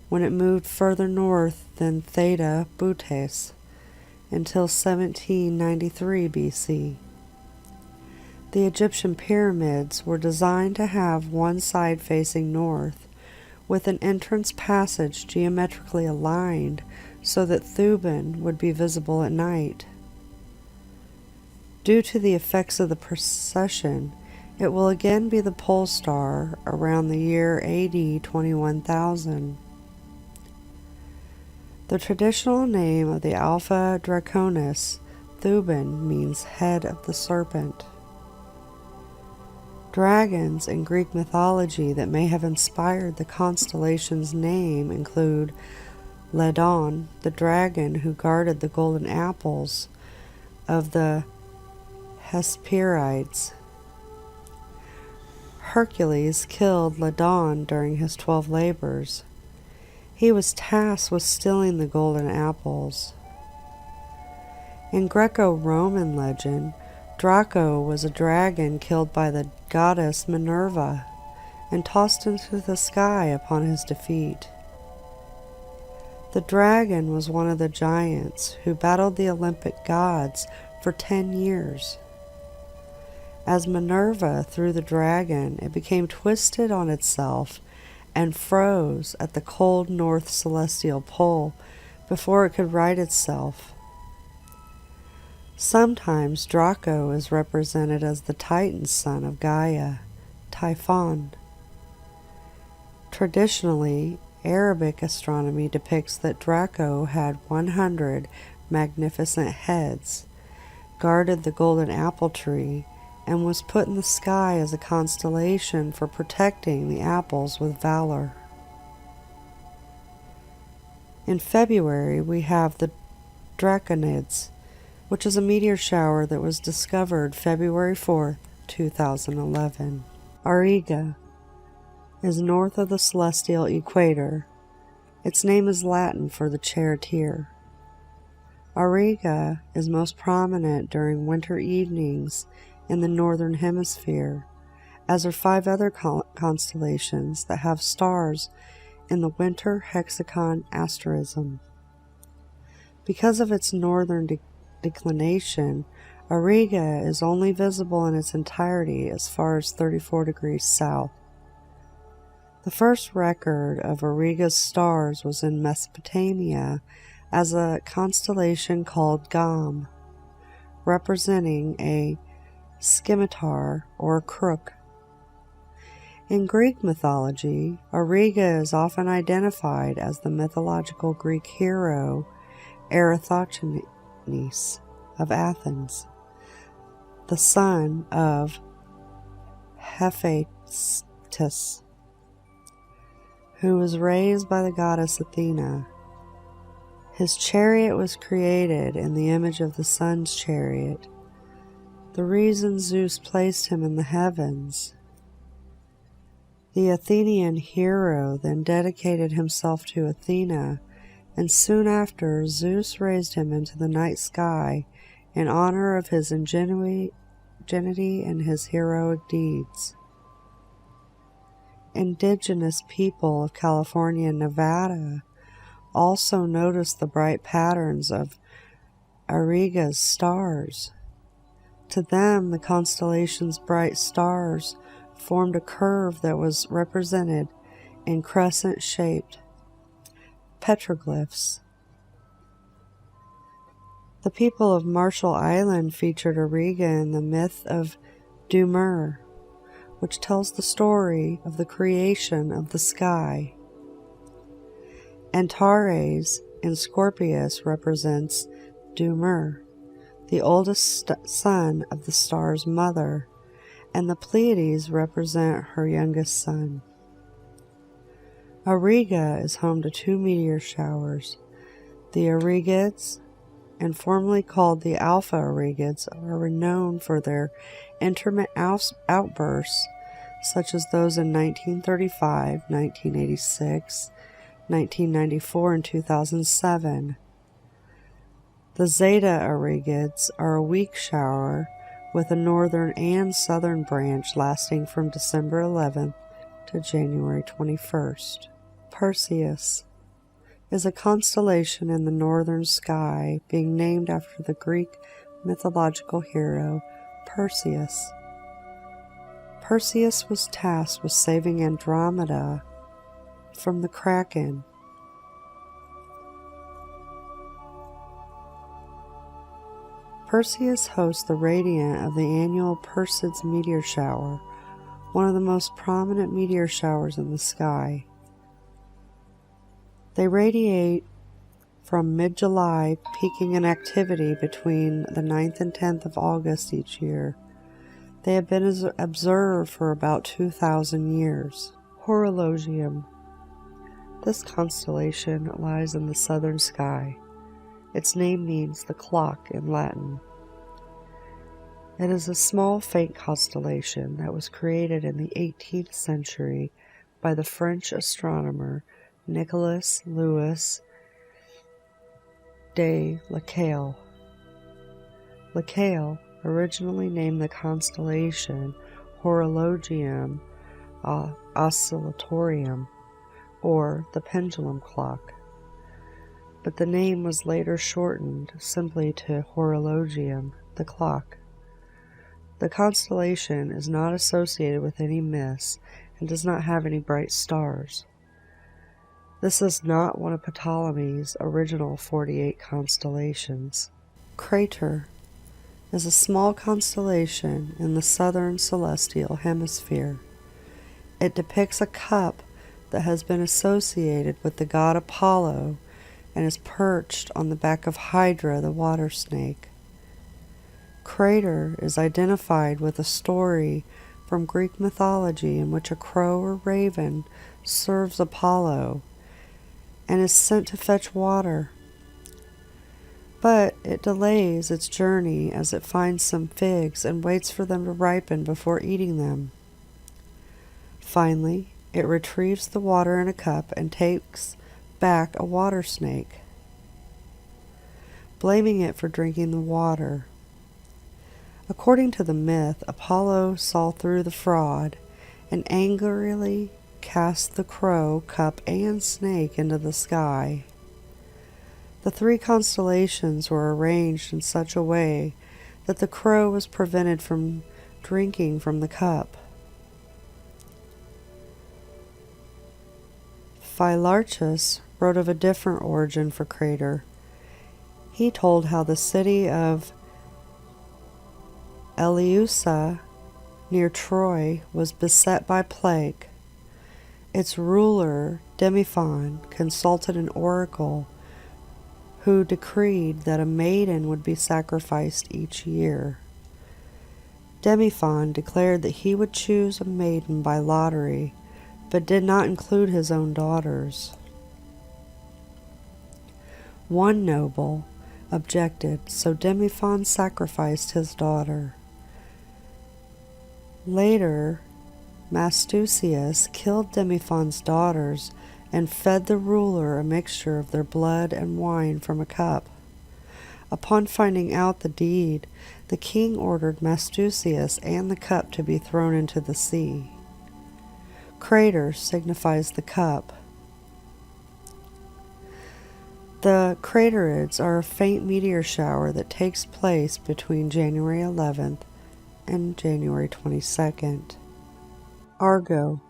when it moved further north than Theta Bootes until 1793 BC. The Egyptian pyramids were designed to have one side facing north, with an entrance passage geometrically aligned so that Thuban would be visible at night. Due to the effects of the precession, it will again be the pole star around the year AD 21,000. The traditional name of the Alpha Draconis, Thuban, means head of the serpent. Dragons in Greek mythology that may have inspired the constellation's name include Ladon, the dragon who guarded the golden apples of the Hesperides. Hercules killed Ladon during his 12 labors. He was tasked with stealing the golden apples. In Greco-Roman legend, Draco was a dragon killed by the goddess Minerva and tossed into the sky upon his defeat. The dragon was one of the giants who battled the Olympic gods for 10 years. As Minerva threw the dragon, it became twisted on itself and froze at the cold north celestial pole before it could right itself. Sometimes Draco is represented as the Titan son of Gaia, Typhon. Traditionally, Arabic astronomy depicts that Draco had 100 magnificent heads, guarded the golden apple tree, and was put in the sky as a constellation for protecting the apples with valor. In February, we have the Draconids, which is a meteor shower that was discovered February 4, 2011. Auriga is north of the celestial equator. Its name is Latin for the charioteer. Auriga is most prominent during winter evenings in the northern hemisphere, as are 5 other constellations that have stars in the winter hexagon asterism. Because of its northern declination, Auriga is only visible in its entirety as far as 34 degrees south. The first record of Auriga's stars was in Mesopotamia as a constellation called Gam, representing a scimitar or crook. In Greek mythology, Auriga is often identified as the mythological Greek hero Eratosthenes of Athens, the son of Hephaestus, who was raised by the goddess Athena. His chariot was created in the image of the sun's chariot, the reason Zeus placed him in the heavens. The Athenian hero then dedicated himself to Athena, and soon after Zeus raised him into the night sky in honor of his ingenuity and his heroic deeds. Indigenous people of California and Nevada also noticed the bright patterns of Auriga's stars. To them, the constellation's bright stars formed a curve that was represented in crescent-shaped petroglyphs. The people of Marshall Island featured Auriga in the myth of Dumur, which tells the story of the creation of the sky. Antares in Scorpius represents Dumur, the oldest son of the star's mother, and the Pleiades represent her youngest son. Auriga is home to 2 meteor showers. The Aurigids, and formerly called the Alpha Aurigids, are renowned for their intermittent outbursts, such as those in 1935, 1986, 1994, and 2007. The Zeta Aurigids are a weak shower with a northern and southern branch lasting from December 11th to January 21st. Perseus is a constellation in the northern sky, being named after the Greek mythological hero Perseus. Perseus was tasked with saving Andromeda from the Kraken. Perseus hosts the radiant of the annual Perseids meteor shower, one of the most prominent meteor showers in the sky. They radiate from mid-July, peaking in activity between the 9th and 10th of August each year. They have been observed for about 2,000 years. Horologium. This constellation lies in the southern sky. Its name means the clock in Latin. It is a small, faint constellation that was created in the 18th century by the French astronomer Nicolas Louis de Lacaille. Lacaille originally named the constellation Horologium Oscillatorium, or the pendulum clock, but the name was later shortened simply to Horologium, the clock. The constellation is not associated with any mists and does not have any bright stars. This is not one of Ptolemy's original 48 constellations. Crater is a small constellation in the southern celestial hemisphere. It depicts a cup that has been associated with the god Apollo and is perched on the back of Hydra, the water snake. Crater is identified with a story from Greek mythology in which a crow or raven serves Apollo and is sent to fetch water. But it delays its journey as it finds some figs and waits for them to ripen before eating them. Finally, it retrieves the water in a cup and takes back a water snake, blaming it for drinking the water. According to the myth, Apollo saw through the fraud and angrily cast the crow, cup, and snake into the sky. The 3 constellations were arranged in such a way that the crow was prevented from drinking from the cup. Philarchus wrote of a different origin for Crater. He told how the city of Eleusa near Troy was beset by plague. Its ruler, Demiphon, consulted an oracle who decreed that a maiden would be sacrificed each year. Demiphon declared that he would choose a maiden by lottery, but did not include his own daughters. One noble objected, so Demiphon sacrificed his daughter. Later, Mastusius killed Demiphon's daughters and fed the ruler a mixture of their blood and wine from a cup. Upon finding out the deed, the king ordered Mastusius and the cup to be thrown into the sea. Crater signifies the cup. The Craterids are a faint meteor shower that takes place between January 11th and January 22nd. Argo,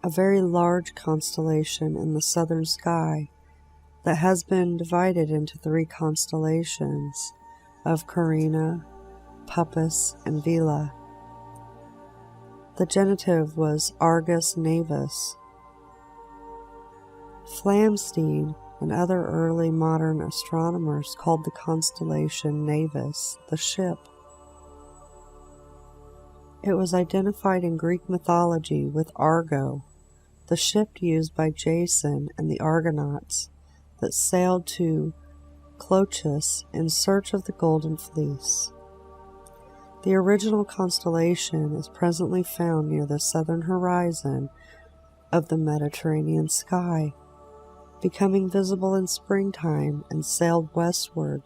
a very large constellation in the southern sky that has been divided into 3 constellations of Carina, Puppis, and Vela. The genitive was Argus Navis. Flamsteed and other early modern astronomers called the constellation Navis the ship. It was identified in Greek mythology with Argo, the ship used by Jason and the Argonauts that sailed to Colchis in search of the Golden Fleece. The original constellation is presently found near the southern horizon of the Mediterranean sky, becoming visible in springtime and sailed westward,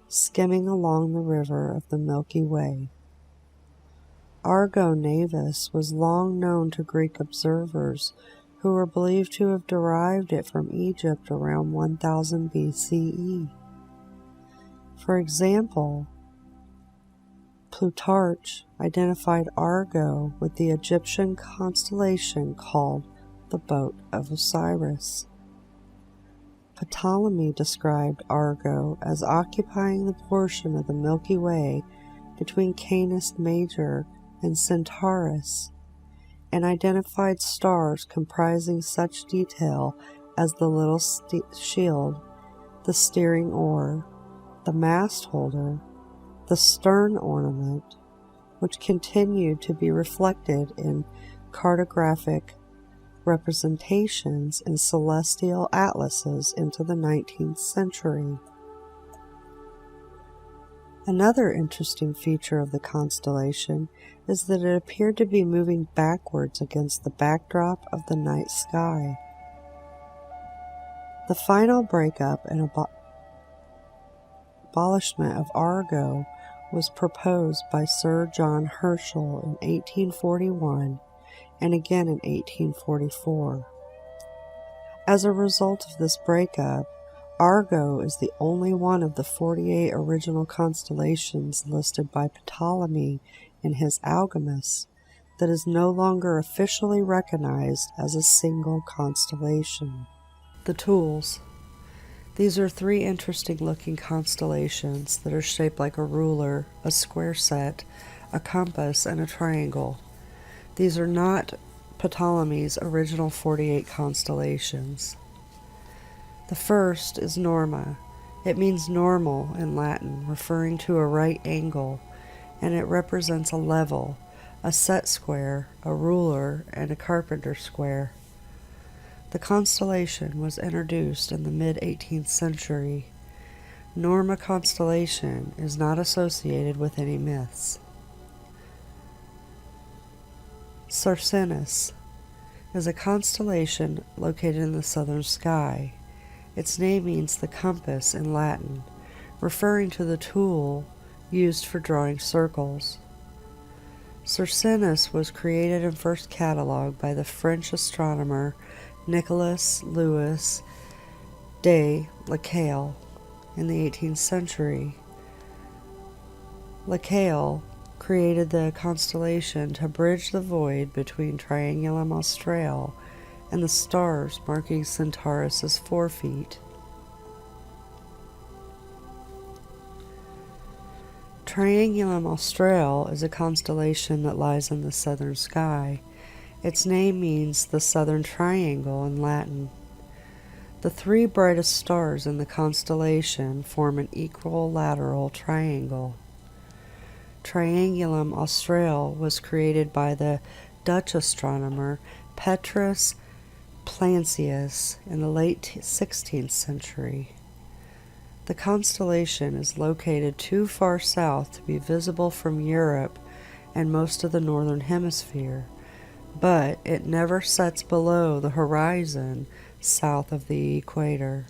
skimming along the river of the Milky Way. Argo Navis was long known to Greek observers who were believed to have derived it from Egypt around 1000 BCE. For example, Plutarch identified Argo with the Egyptian constellation called the Boat of Osiris. Ptolemy described Argo as occupying the portion of the Milky Way between Canis Major and Centaurus, and identified stars comprising such detail as the little shield, the steering oar, the mast holder, the stern ornament, which continued to be reflected in cartographic representations in celestial atlases into the 19th century. Another interesting feature of the constellation is that it appeared to be moving backwards against the backdrop of the night sky. The final breakup and abolishment of Argo was proposed by Sir John Herschel in 1841 and again in 1844. As a result of this breakup, Argo is the only one of the 48 original constellations listed by Ptolemy in his Almagest that is no longer officially recognized as a single constellation. The tools. These are 3 interesting-looking constellations that are shaped like a ruler, a square set, a compass, and a triangle. These are not Ptolemy's original 48 constellations. The first is Norma. It means normal in Latin, referring to a right angle, and it represents a level, a set square, a ruler, and a carpenter square. The constellation was introduced in the mid-18th century. Norma constellation is not associated with any myths. Ceres is a constellation located in the southern sky. Its name means the compass in Latin, referring to the tool used for drawing circles. Ceres was created and first catalogued by the French astronomer Nicolas Louis de Lacaille in the 18th century. Lacaille created the constellation to bridge the void between Triangulum Australe and the stars marking Centaurus's forefeet. Triangulum Australe is a constellation that lies in the southern sky. Its name means the southern triangle in Latin. The 3 brightest stars in the constellation form an equilateral triangle. Triangulum Australe was created by the Dutch astronomer Petrus Plancius in the late 16th century. The constellation is located too far south to be visible from Europe and most of the northern hemisphere, but it never sets below the horizon south of the equator.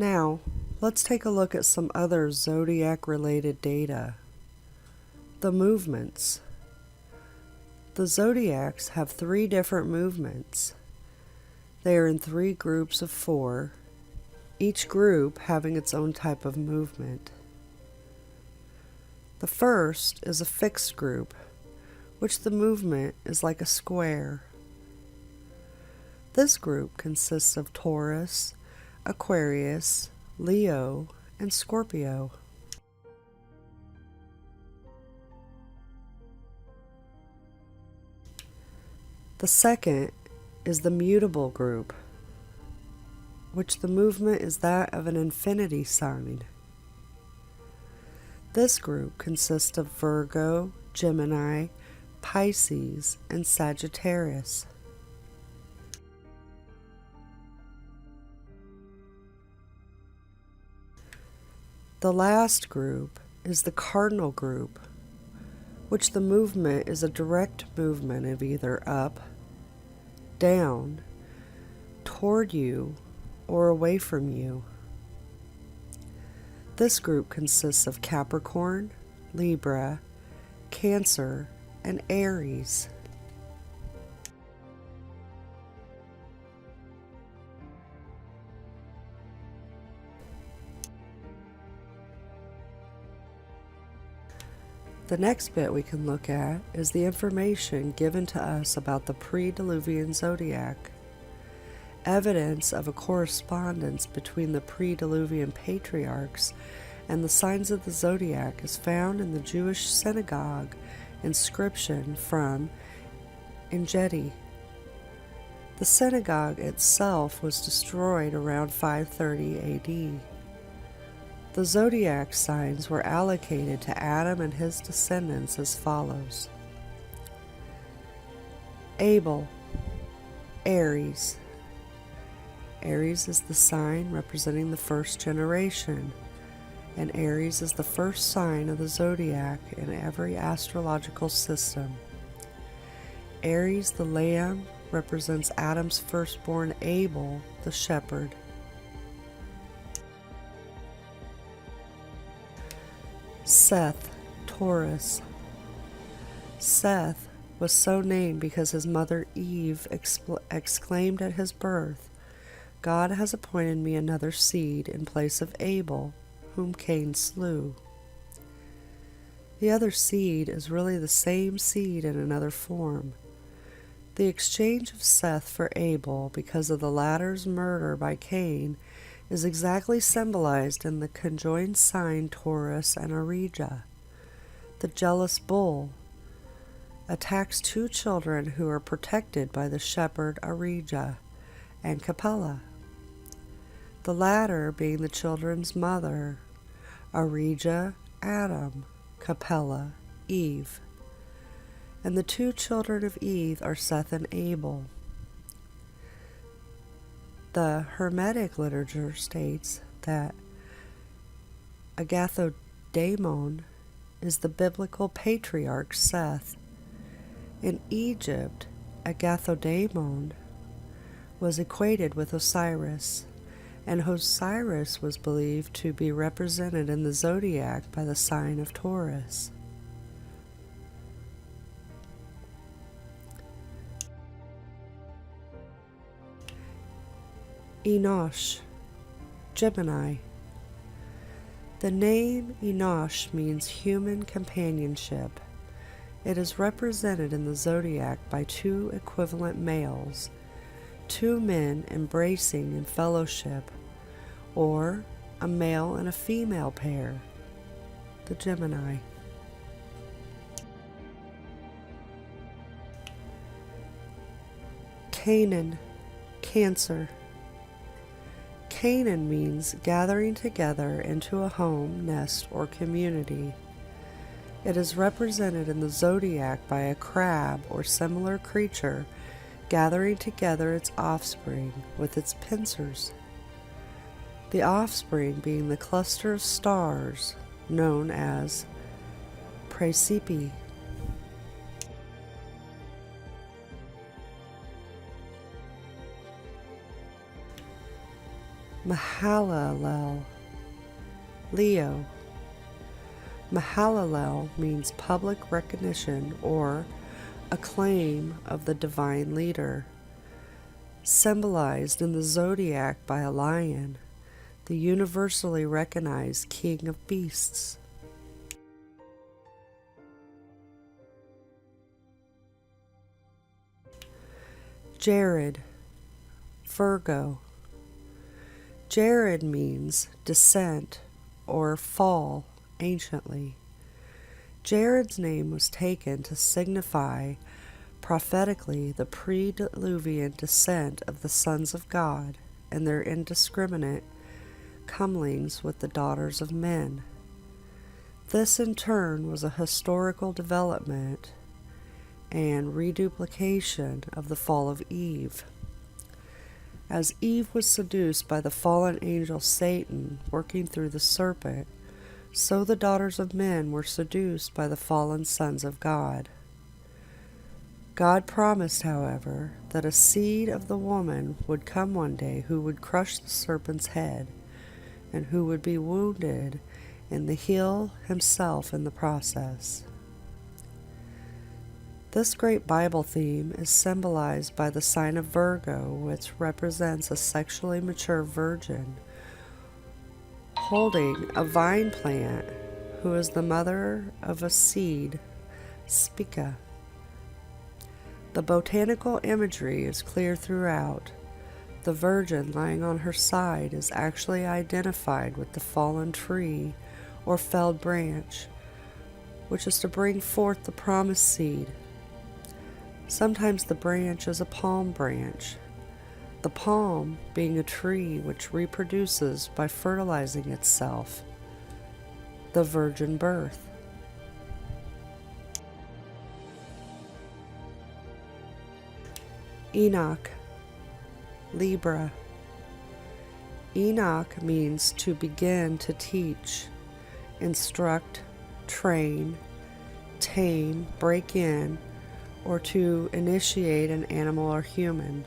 Now, let's take a look at some other zodiac-related data. The movements. The zodiacs have 3 different movements. They are in 3 groups of 4, each group having its own type of movement. The first is a fixed group, which the movement is like a square. This group consists of Taurus, Aquarius, Leo, and Scorpio. The second is the mutable group, which the movement is that of an infinity sign. This group consists of Virgo, Gemini, Pisces, and Sagittarius. The last group is the cardinal group, which the movement is a direct movement of either up, down, toward you, or away from you. This group consists of Capricorn, Libra, Cancer, and Aries. The next bit we can look at is the information given to us about the pre-Diluvian zodiac. Evidence of a correspondence between the pre-Diluvian patriarchs and the signs of the zodiac is found in the Jewish synagogue inscription from Engedi. The synagogue itself was destroyed around 530 AD. The zodiac signs were allocated to Adam and his descendants as follows. Abel, Aries. Aries is the sign representing the first generation, and Aries is the first sign of the zodiac in every astrological system. Aries, the lamb, represents Adam's firstborn Abel, the shepherd. Seth, Taurus. Seth was so named because his mother Eve exclaimed at his birth, "God has appointed me another seed in place of Abel, whom Cain slew." The other seed is really the same seed in another form. The exchange of Seth for Abel because of the latter's murder by Cain is exactly symbolized in the conjoined sign Taurus and Aries. The jealous bull attacks two children who are protected by the shepherd Aries and Capella, the latter being the children's mother, Aries, Adam, Capella, Eve. And the two children of Eve are Seth and Abel. The Hermetic literature states that Agathodaimon is the biblical patriarch Seth. In Egypt, Agathodaimon was equated with Osiris, and Osiris was believed to be represented in the zodiac by the sign of Taurus. Enosh, Gemini. The name Enosh means human companionship. It is represented in the zodiac by two equivalent males, two men embracing in fellowship, or a male and a female pair, the Gemini. Canaan, Cancer. Canaan means gathering together into a home, nest, or community. It is represented in the zodiac by a crab or similar creature gathering together its offspring with its pincers. The offspring being the cluster of stars known as Praesepe. Mahalalel, Leo. Mahalalel means public recognition or acclaim of the divine leader, symbolized in the zodiac by a lion, the universally recognized king of beasts. Jared, Virgo. Jared means descent or fall anciently. Jared's name was taken to signify prophetically the pre-diluvian descent of the sons of God and their indiscriminate comings with the daughters of men. This in turn was a historical development and reduplication of the fall of Eve. As Eve was seduced by the fallen angel Satan working through the serpent, so the daughters of men were seduced by the fallen sons of God. God promised, however, that a seed of the woman would come one day who would crush the serpent's head, and who would be wounded in the heel himself in the process. This great Bible theme is symbolized by the sign of Virgo, which represents a sexually mature virgin holding a vine plant, who is the mother of a seed, Spica. The botanical imagery is clear throughout. The virgin lying on her side is actually identified with the fallen tree or felled branch, which is to bring forth the promised seed. Sometimes the branch is a palm branch, the palm being a tree which reproduces by fertilizing itself, the virgin birth. Enoch, Libra. Enoch means to begin to teach, instruct, train, tame, break in, or to initiate an animal or human,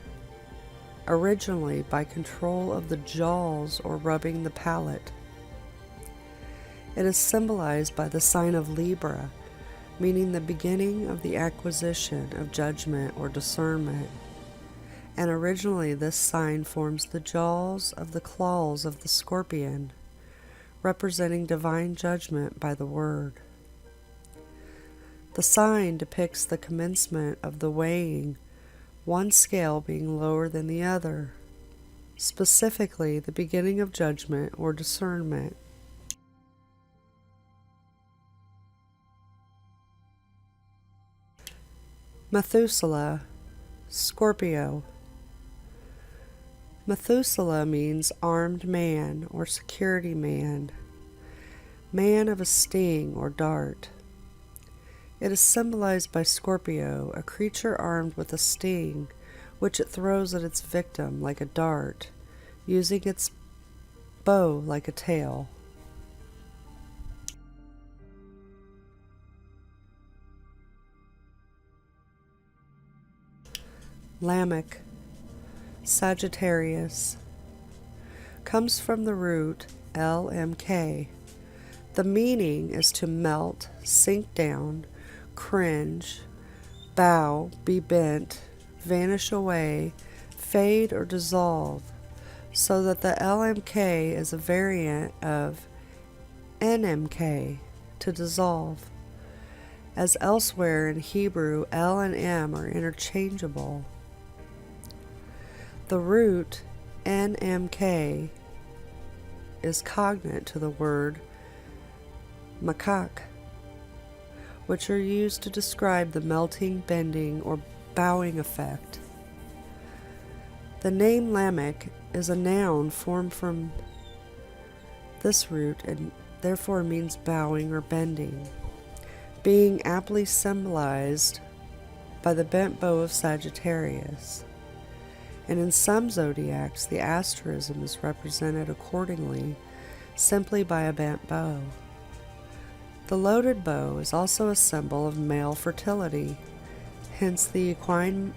originally by control of the jaws or rubbing the palate. It is symbolized by the sign of Libra, meaning the beginning of the acquisition of judgment or discernment, and originally this sign forms the jaws of the claws of the scorpion, representing divine judgment by the word. The sign depicts the commencement of the weighing, one scale being lower than the other, specifically the beginning of judgment or discernment. Methuselah, Scorpio. Methuselah means armed man or security man, man of a sting or dart. It is symbolized by Scorpio, a creature armed with a sting, which it throws at its victim like a dart, using its bow like a tail. Lamech, Sagittarius, comes from the root LMK. The meaning is to melt, sink down, cringe, bow, be bent, vanish away, fade, or dissolve, so that the LMK is a variant of NMK, to dissolve. As elsewhere in Hebrew, L and M are interchangeable. The root NMK is cognate to the word makak, which are used to describe the melting, bending, or bowing effect. The name Lamech is a noun formed from this root and therefore means bowing or bending, being aptly symbolized by the bent bow of Sagittarius. And in some zodiacs, the asterism is represented accordingly simply by a bent bow. The loaded bow is also a symbol of male fertility, hence the equine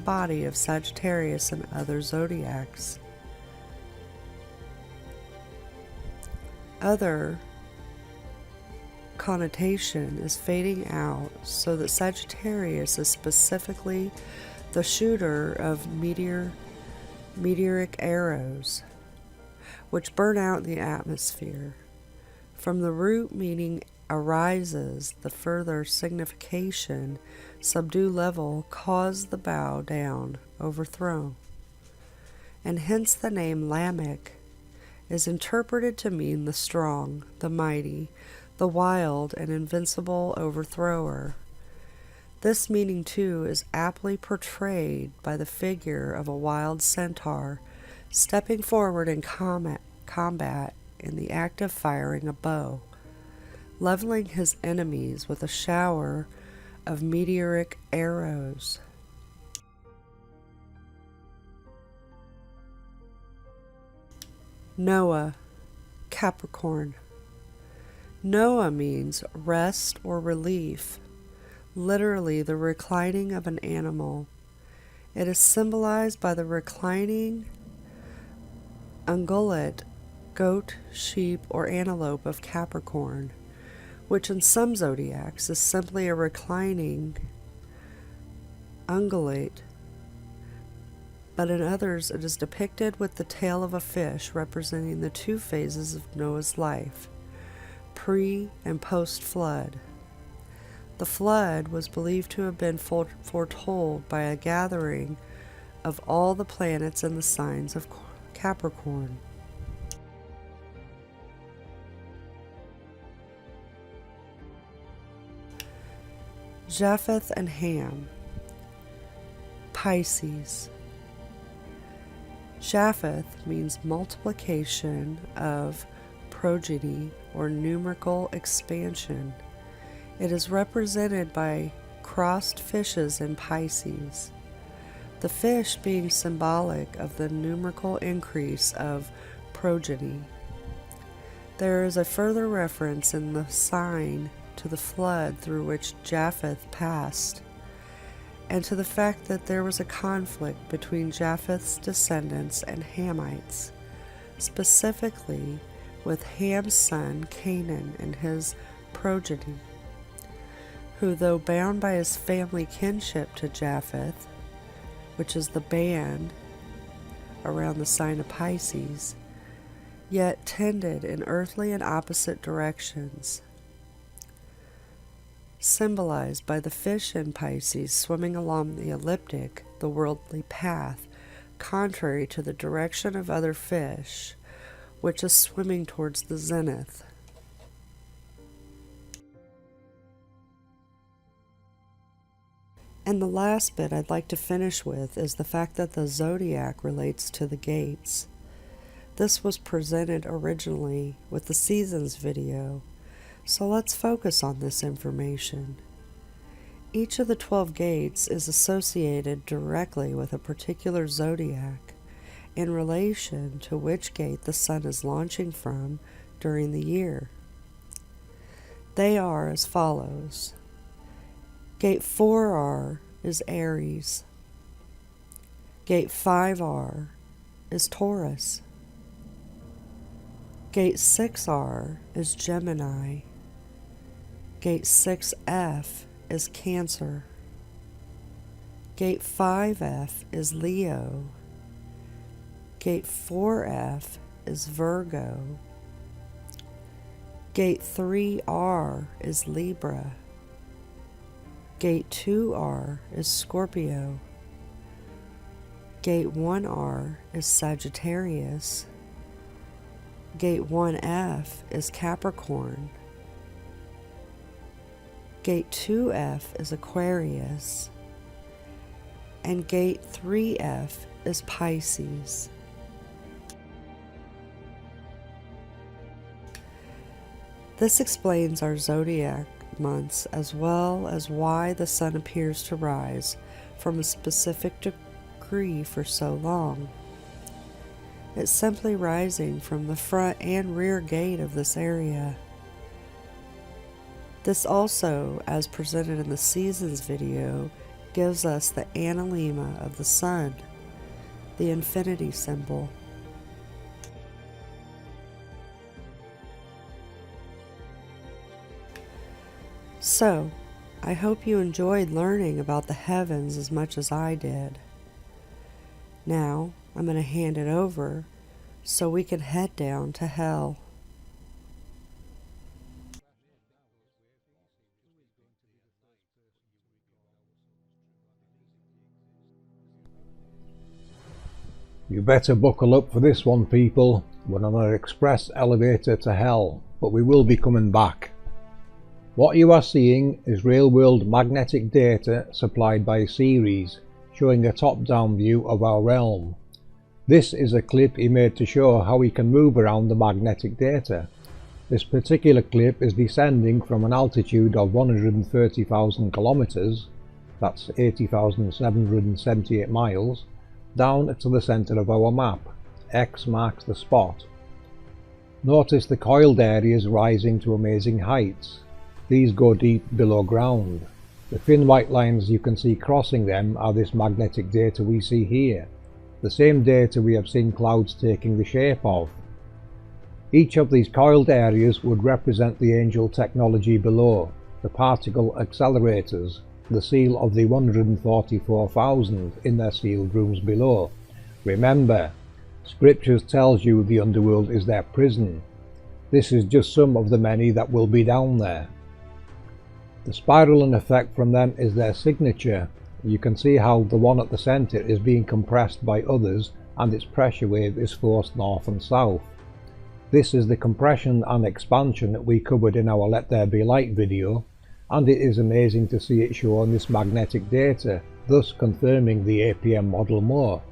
body of Sagittarius and other zodiacs. Other connotation is fading out so that Sagittarius is specifically the shooter of meteoric arrows, which burn out in the atmosphere. From the root meaning arises the further signification, subdue level, cause the bow down, overthrown. And hence the name Lamech is interpreted to mean the strong, the mighty, the wild and invincible overthrower. This meaning too is aptly portrayed by the figure of a wild centaur stepping forward in combat in the act of firing a bow, leveling his enemies with a shower of meteoric arrows. Noah, Capricorn. Noah means rest or relief, literally the reclining of an animal. It is symbolized by the reclining ungulate, goat, sheep, or antelope of Capricorn, which in some zodiacs is simply a reclining ungulate, but in others it is depicted with the tail of a fish, representing the two phases of Noah's life, pre- and post-flood. The flood was believed to have been foretold by a gathering of all the planets in the signs of Capricorn. Japheth and Ham, Pisces. Japheth means multiplication of progeny or numerical expansion. It is represented by crossed fishes in Pisces, the fish being symbolic of the numerical increase of progeny. There is a further reference in the sign to the flood through which Japheth passed, and to the fact that there was a conflict between Japheth's descendants and Hamites, specifically with Ham's son Canaan and his progeny, who, though bound by his family kinship to Japheth, which is the band around the sign of Pisces, yet tended in earthly and opposite directions. symbolized by the fish in Pisces swimming along the ecliptic, the worldly path, contrary to the direction of other fish, which is swimming towards the zenith. And the last bit I'd like to finish with is the fact that the zodiac relates to the gates. This was presented originally with the seasons video, so let's focus on this information. Each of the 12 gates is associated directly with a particular zodiac in relation to which gate the sun is launching from during the year. They are as follows. Gate 4R is Aries. Gate 5R is Taurus. Gate 6R is Gemini. Gate 6F is Cancer. Gate 5F is Leo. Gate 4F is Virgo. Gate 3R is Libra. Gate 2R is Scorpio. Gate 1R is Sagittarius. Gate 1F is Capricorn. Gate 2F is Aquarius. And Gate 3F is Pisces. This explains our zodiac months as well as why the sun appears to rise from a specific degree for so long. It's simply rising from the front and rear gate of this area. This also, as presented in the seasons video, gives us the analemma of the sun, the infinity symbol. So, I hope you enjoyed learning about the heavens as much as I did. Now, I'm going to hand it over so we can head down to hell. You better buckle up for this one, people. We're on an express elevator to hell, but we will be coming back. What you are seeing is real-world magnetic data supplied by Ceres, showing a top-down view of our realm. This is a clip he made to show how we can move around the magnetic data. This particular clip is descending from an altitude of 130,000 kilometers, that's 80,778 miles, down to the center of our map. X marks the spot. Notice the coiled areas rising to amazing heights. These go deep below ground. The thin white lines you can see crossing them are this magnetic data we see here, the same data we have seen clouds taking the shape of. Each of these coiled areas would represent the Angel technology below, the particle accelerators, the seal of the 144,000 in their sealed rooms below. Remember, Scriptures tells you the underworld is their prison. This is just some of the many that will be down there. The spiraling effect from them is their signature. You can see how the one at the center is being compressed by others and its pressure wave is forced north and south. This is the compression and expansion that we covered in our Let There Be Light video, and it is amazing to see it show on this magnetic data, thus confirming the APM model more.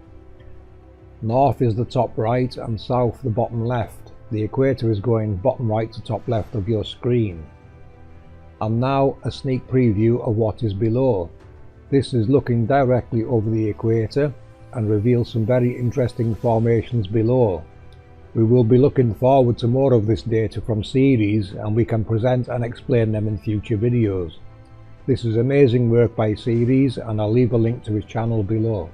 North is the top right and south the bottom left. The equator is going bottom right to top left of your screen. And now a sneak preview of what is below. This is looking directly over the equator and reveals some very interesting formations below. We will be looking forward to more of this data from Ceres, and we can present and explain them in future videos. This is amazing work by Ceres, and I'll leave a link to his channel below.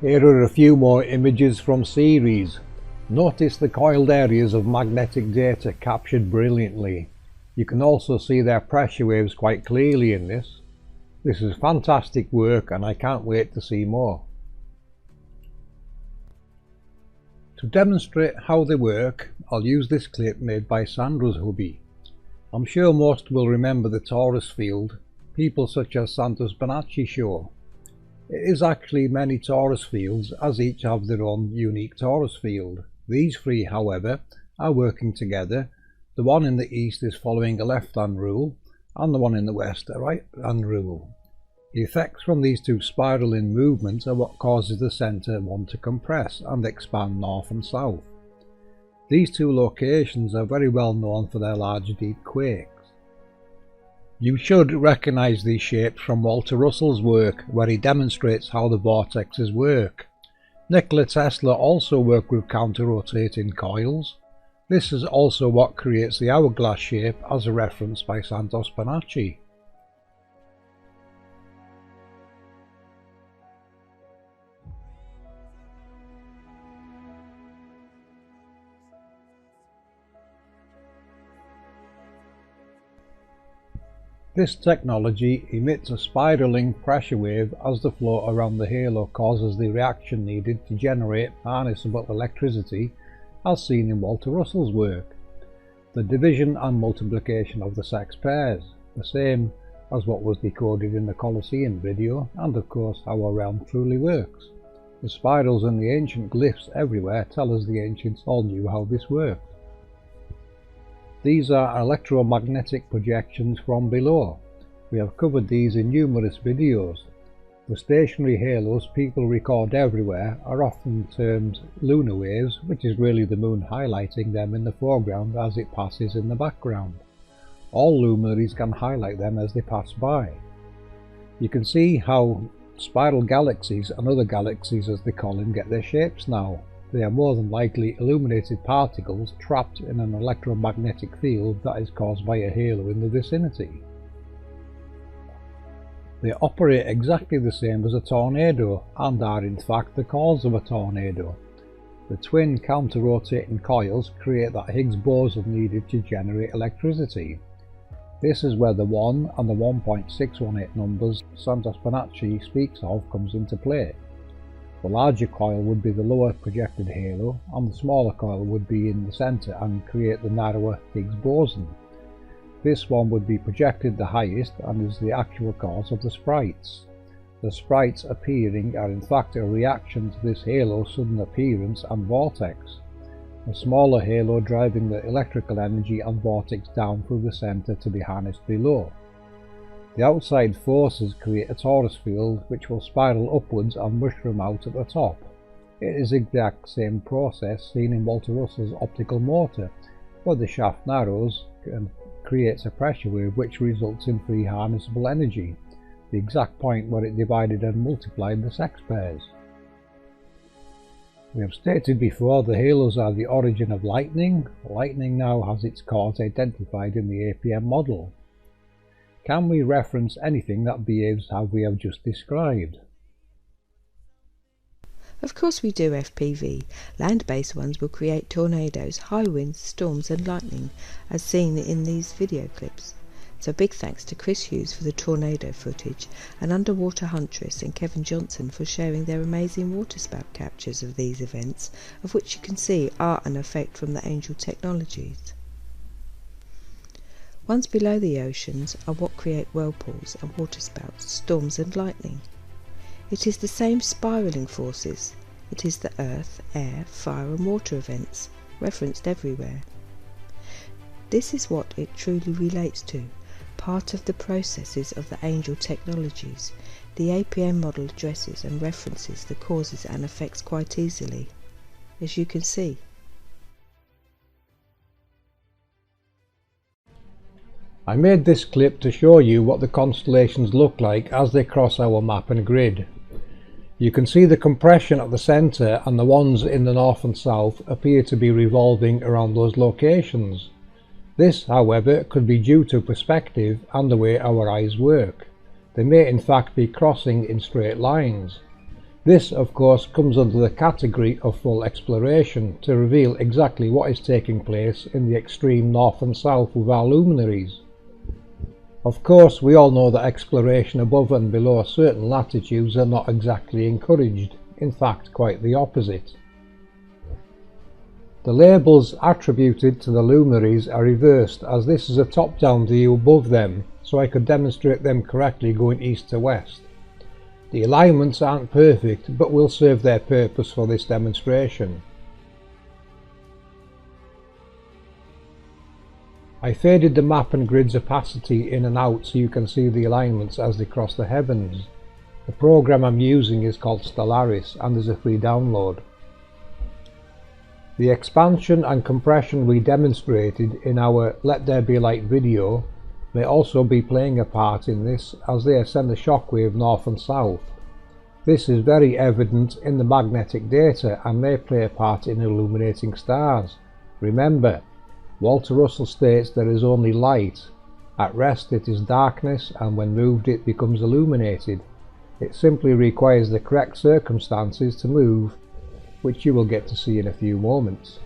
Here are a few more images from Ceres. Notice the coiled areas of magnetic data captured brilliantly. You can also see their pressure waves quite clearly in this. This is fantastic work and I can't wait to see more. To demonstrate how they work, I'll use this clip made by Sandra's hubby. I'm sure most will remember the Taurus field people such as Santos Bonacci show. It is actually many Taurus fields, as each have their own unique Taurus field. These three, however, are working together. The one in the east is following a left-hand rule, and the one in the west a right-hand rule. The effects from these two spiraling movements are what causes the centre one to compress and expand north and south. These two locations are very well known for their large deep quakes. You should recognise these shapes from Walter Russell's work, where he demonstrates how the vortexes work. Nikola Tesla also worked with counter-rotating coils. This is also what creates the hourglass shape, as referenced by Santos Bonacci. This technology emits a spiraling pressure wave as the flow around the halo causes the reaction needed to generate harnessable electricity, as seen in Walter Russell's work. The division and multiplication of the sex pairs, the same as what was decoded in the Colosseum video, and of course how our realm truly works. The spirals and the ancient glyphs everywhere tell us the ancients all knew how this worked. These are electromagnetic projections from below. We have covered these in numerous videos. The stationary halos people record everywhere are often termed lunar waves, which is really the moon highlighting them in the foreground as it passes in the background. All luminaries can highlight them as they pass by. You can see how spiral galaxies and other galaxies, as they call them, get their shapes now. They are more than likely illuminated particles trapped in an electromagnetic field that is caused by a halo in the vicinity. They operate exactly the same as a tornado and are in fact the cause of a tornado. The twin counter-rotating coils create that Higgs boson needed to generate electricity. This is where the 1 and the 1.618 numbers Santos Bonacci speaks of comes into play. The larger coil would be the lower projected halo, and the smaller coil would be in the centre and create the narrower Higgs boson. This one would be projected the highest and is the actual cause of the sprites. The sprites appearing are in fact a reaction to this halo's sudden appearance and vortex. A smaller halo driving the electrical energy and vortex down through the centre to be harnessed below. The outside forces create a torus field which will spiral upwards and mushroom out at the top. It is the exact same process seen in Walter Russell's optical motor, where the shaft narrows and creates a pressure wave which results in free harnessable energy, the exact point where it divided and multiplied the sex pairs. We have stated before the halos are the origin of lightning. Lightning now has its cause identified in the APM model. Can we reference anything that behaves how we have just described? Of course we do, FPV. Land-based ones will create tornadoes, high winds, storms and lightning, as seen in these video clips. So big thanks to Chris Hughes for the tornado footage, and Underwater Huntress and Kevin Johnson for sharing their amazing waterspout captures of these events, of which you can see are an effect from the Angel technologies. Ones below the oceans are what create whirlpools and waterspouts, storms and lightning. It is the same spiralling forces. It is the earth, air, fire and water events, referenced everywhere. This is what it truly relates to, part of the processes of the Angel technologies. The APM model addresses and references the causes and effects quite easily, as you can see. I made this clip to show you what the constellations look like as they cross our map and grid. You can see the compression at the centre, and the ones in the north and south appear to be revolving around those locations. This, however, could be due to perspective and the way our eyes work. They may in fact be crossing in straight lines. This, of course, comes under the category of full exploration to reveal exactly what is taking place in the extreme north and south with our luminaries. Of course, we all know that exploration above and below certain latitudes are not exactly encouraged, in fact quite the opposite. The labels attributed to the luminaries are reversed, as this is a top-down view above them, so I could demonstrate them correctly going east to west. The alignments aren't perfect, but will serve their purpose for this demonstration. I faded the map and grid's opacity in and out so you can see the alignments as they cross the heavens. The program I'm using is called Stellaris and is a free download. The expansion and compression we demonstrated in our Let There Be Light video may also be playing a part in this, as they send a shockwave north and south. This is very evident in the magnetic data and may play a part in illuminating stars. Remember, Walter Russell states there is only light. At rest it is darkness, and when moved it becomes illuminated. It simply requires the correct circumstances to move, which you will get to see in a few moments.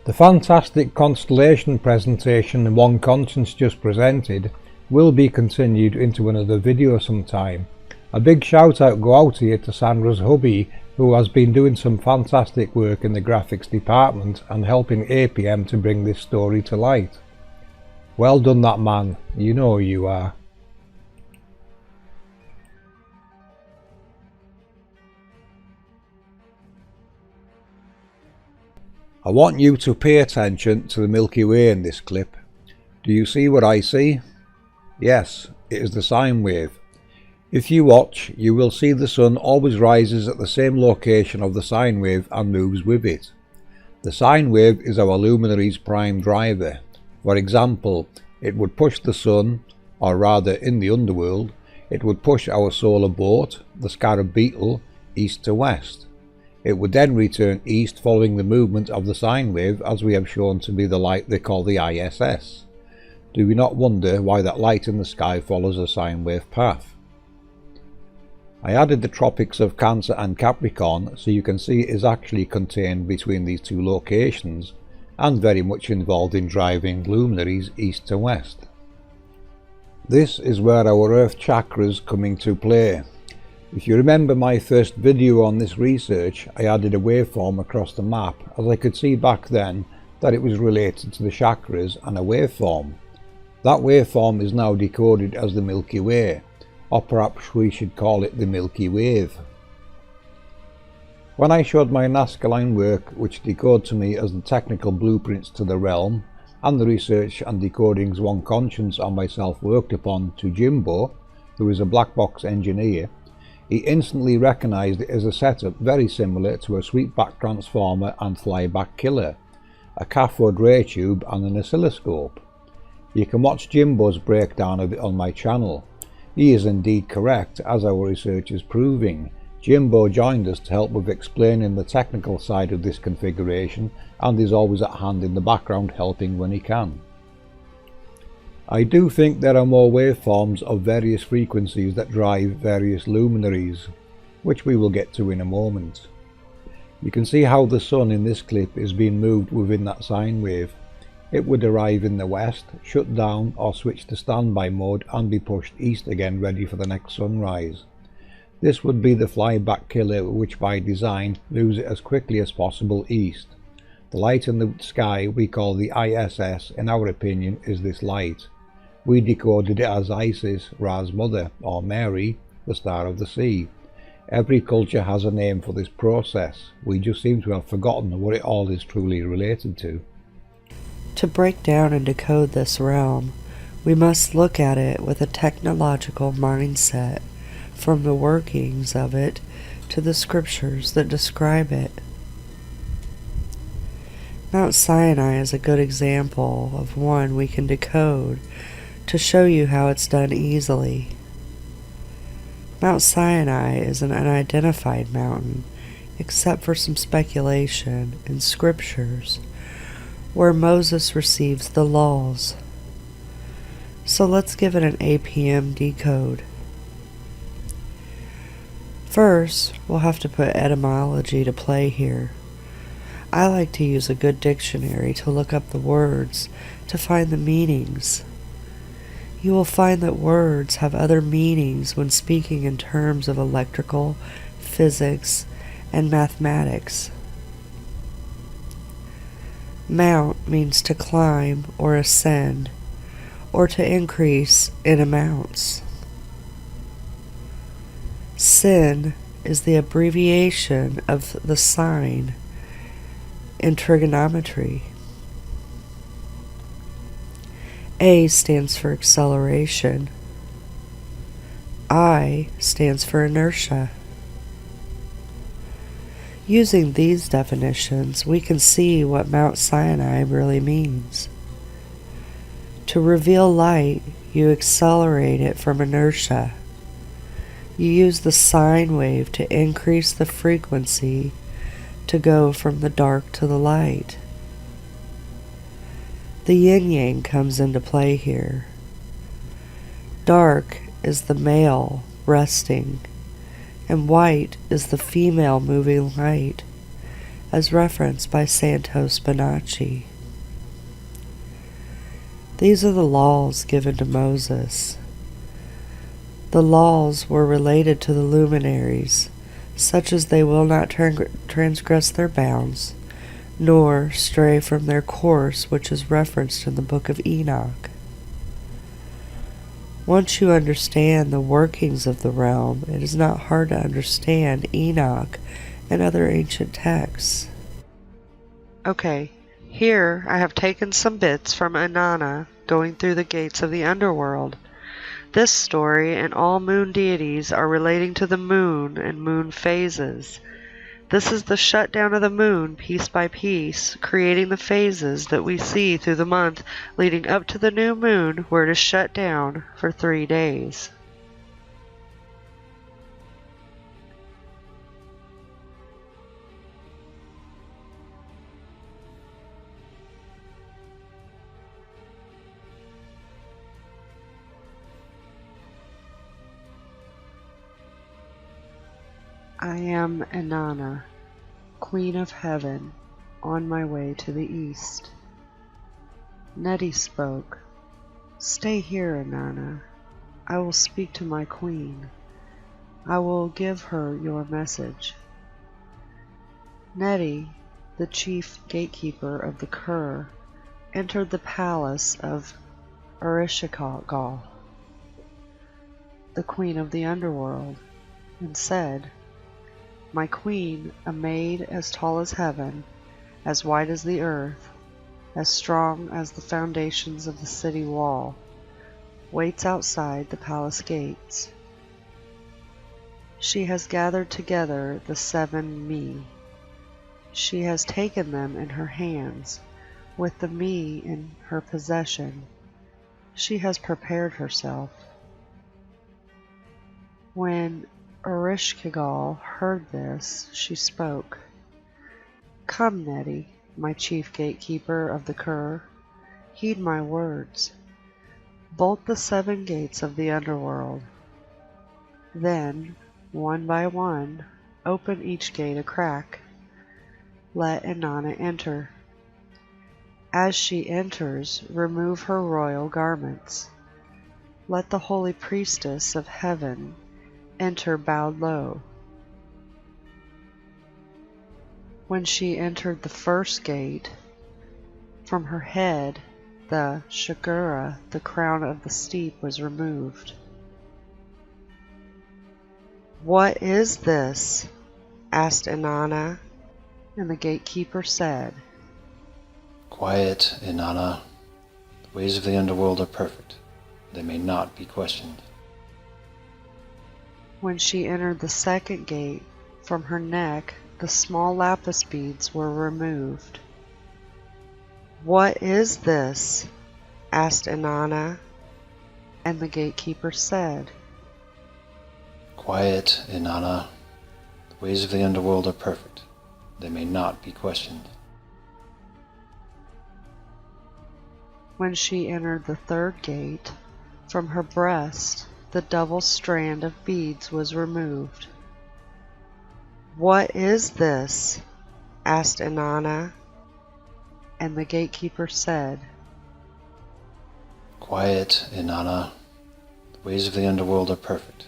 The fantastic constellation presentation OneConscience just presented will be continued into another video sometime. A big shout out go out here to Sandra's hubby, who has been doing some fantastic work in the graphics department and helping APM to bring this story to light. Well done that man, you know who you are. I want you to pay attention to the Milky Way in this clip. Do you see what I see? Yes, it is the sine wave. If you watch, you will see the sun always rises at the same location of the sine wave and moves with it. The sine wave is our luminary's prime driver. For example, it would push the sun, or rather in the underworld, it would push our solar boat, the scarab beetle, east to west. It would then return east following the movement of the sine wave, as we have shown to be the light they call the ISS. Do we not wonder why that light in the sky follows a sine wave path? I added the tropics of Cancer and Capricorn so you can see it is actually contained between these two locations and very much involved in driving luminaries east to west. This is where our Earth chakras come into play. If you remember my first video on this research, I added a waveform across the map, as I could see back then that it was related to the chakras and a waveform. That waveform is now decoded as the Milky Way, or perhaps we should call it the Milky Wave. When I showed my Nazca line work, which decoded to me as the technical blueprints to the realm, and the research and decodings OneConscience and myself worked upon, to Jimbo, who is a black box engineer, he instantly recognised it as a setup very similar to a sweepback transformer and flyback killer, a cathode ray tube and an oscilloscope. You can watch Jimbo's breakdown of it on my channel. He is indeed correct, as our research is proving. Jimbo joined us to help with explaining the technical side of this configuration and is always at hand in the background helping when he can. I do think there are more waveforms of various frequencies that drive various luminaries, which we will get to in a moment. You can see how the sun in this clip is being moved within that sine wave. It would arrive in the west, shut down or switch to standby mode and be pushed east again ready for the next sunrise. This would be the flyback killer, which by design moves it as quickly as possible east. The light in the sky we call the ISS, in our opinion, is this light. We decoded it as Isis, Ra's mother, or Mary, the star of the sea. Every culture has a name for this process. We just seem to have forgotten what it all is truly related to. To break down and decode this realm, we must look at it with a technological mindset, from the workings of it to the scriptures that describe it. Mount Sinai is a good example of one we can decode to show you how it's done easily. Mount Sinai is an unidentified mountain, except for some speculation in scriptures, where Moses receives the laws. So let's give it an APM decode. First, we'll have to put etymology to play here. I like to use a good dictionary to look up the words to find the meanings. You will find that words have other meanings when speaking in terms of electrical, physics, and mathematics. Mount means to climb or ascend, or to increase in amounts. Sin is the abbreviation of the sign in trigonometry. A stands for acceleration. I stands for inertia. Using these definitions, we can see what Mount Sinai really means. To reveal light, you accelerate it from inertia. You use the sine wave to increase the frequency to go from the dark to the light. The yin-yang comes into play here. Dark is the male resting, and white is the female moving light, as referenced by Santos Bonacci. These are the laws given to Moses. The laws were related to the luminaries, such as they will not transgress their bounds, nor stray from their course, which is referenced in the book of Enoch. Once you understand the workings of the realm, it is not hard to understand Enoch and other ancient texts. Okay, here I have taken some bits from Inanna going through the gates of the underworld. This story and all moon deities are relating to the moon and moon phases. This is the shutdown of the moon piece by piece, creating the phases that we see through the month leading up to the new moon, where it is shut down for 3 days. I am Inanna, Queen of Heaven, on my way to the east. Nettie spoke. Stay here, Inanna. I will speak to my queen. I will give her your message. Nettie, the chief gatekeeper of the Kur, entered the palace of Ursa Major, the queen of the underworld, and said, My queen, a maid as tall as heaven, as wide as the earth, as strong as the foundations of the city wall, waits outside the palace gates. She has gathered together the 7 me. She has taken them in her hands, with the me in her possession. She has prepared herself. When Ursa heard this, she spoke. Come, Nettie, my chief gatekeeper of the Kur, heed my words. Bolt the 7 gates of the underworld. Then, one by one, open each gate a crack. Let Inanna enter. As she enters, remove her royal garments. Let the holy priestess of heaven enter bowed low. When she entered the first gate, from her head the shakura, the crown of the steep, was removed. What is this? Asked Inanna, and the gatekeeper said, Quiet, Inanna. The ways of the underworld are perfect. They may not be questioned. When she entered the second gate, from her neck the small lapis beads were removed. What is this? Asked Inanna, and the gatekeeper said, Quiet, Inanna. The ways of the underworld are perfect. They may not be questioned. When she entered the third gate, from her breast the double strand of beads was removed. What is this? Asked Inanna, and the gatekeeper said, Quiet, Inanna. The ways of the underworld are perfect.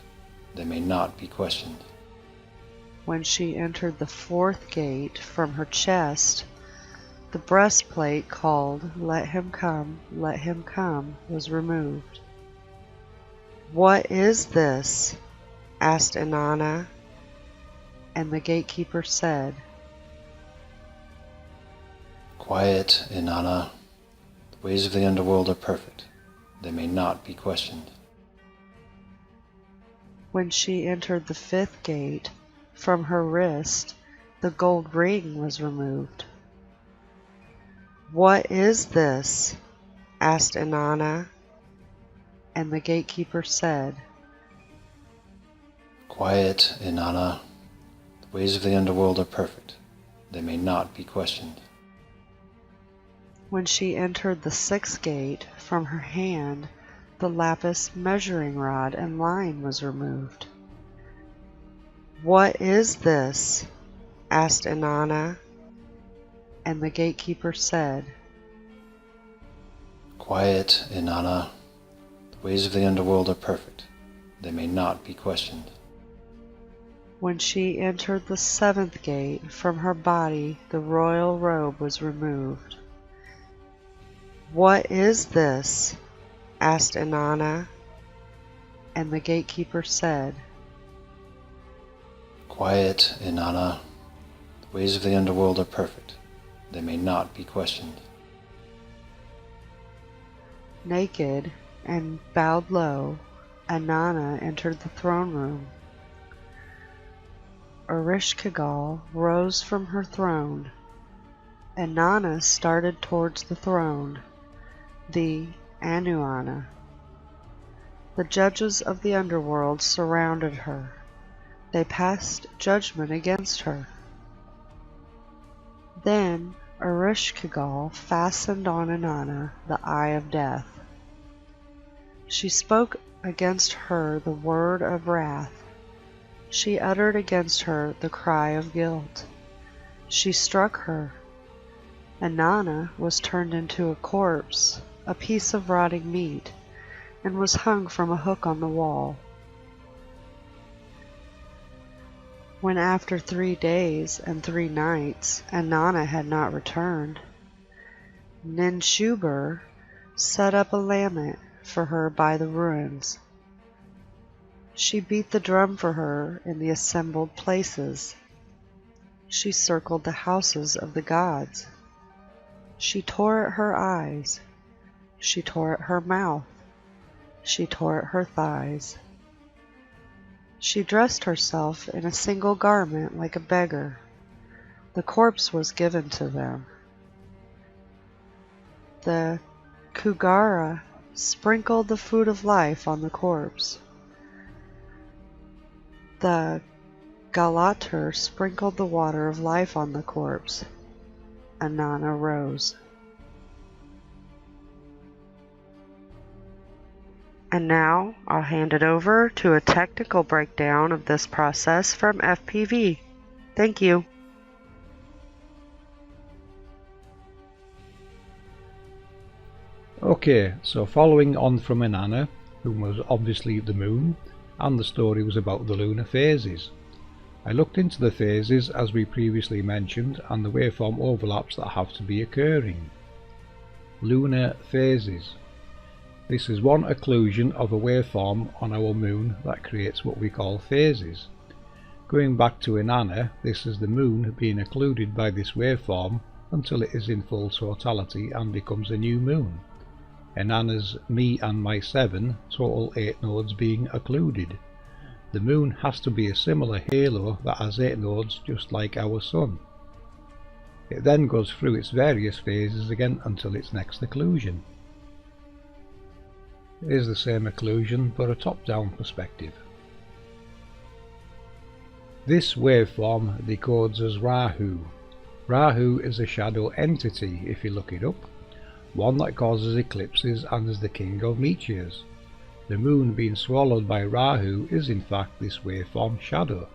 They may not be questioned. When she entered the fourth gate, from her chest The breastplate called Let Him Come, was removed. "What is this?" asked Inanna, and the gatekeeper said, "Quiet, Inanna. The ways of the underworld are perfect. They may not be questioned." When she entered the 5th gate, from her wrist the gold ring was removed. "What is this?" asked Inanna, and the gatekeeper said, "Quiet, Inanna. The ways of the underworld are perfect. They may not be questioned." When she entered the 6th gate, from her hand the lapis measuring rod and line was removed. "What is this?" asked Inanna, and the gatekeeper said, "Quiet, Inanna. The ways of the underworld are perfect. They may not be questioned." When she entered the 7th gate, from her body the royal robe was removed. "What is this?" asked Inanna, and the gatekeeper said, "Quiet, Inanna. The ways of the underworld are perfect. They may not be questioned." Naked and bowed low, Inanna entered the throne room. Ereshkigal rose from her throne. Inanna started towards the throne, the Anuanna. The judges of the underworld surrounded her. They passed judgment against her. Then Ereshkigal fastened on Inanna the eye of death. She spoke against her the word of wrath. She uttered against her the cry of guilt. She struck her. Inanna was turned into a corpse, a piece of rotting meat, and was hung from a hook on the wall. When after 3 days and 3 nights Inanna had not returned, Ninshubur set up a lament for her by the ruins. She beat the drum for her in the assembled places. She circled the houses of the gods. She tore at her eyes. She tore at her mouth. She tore at her thighs. She dressed herself in a single garment like a beggar. The corpse was given to them. The Kugara sprinkled the food of life on the corpse. The Galater sprinkled the water of life on the corpse. Inanna rose. And now I'll hand it over to a technical breakdown of this process from FPV. Thank you. Okay, so following on from Inanna, who was obviously the moon, and the story was about the lunar phases. I looked into the phases as we previously mentioned and the waveform overlaps that have to be occurring. Lunar phases. This is one occlusion of a waveform on our moon that creates what we call phases. Going back to Inanna, this is the moon being occluded by this waveform until it is in full totality and becomes a new moon. Inanna's Me and My 7, total 8 nodes being occluded. The moon has to be a similar halo that has 8 nodes just like our sun. It then goes through its various phases again until its next occlusion. It is the same occlusion but a top-down perspective. This waveform decodes as Rahu. Rahu is a shadow entity if you look it up, one that causes eclipses and is the king of meteors. The moon being swallowed by Rahu is in fact this waveform shadow.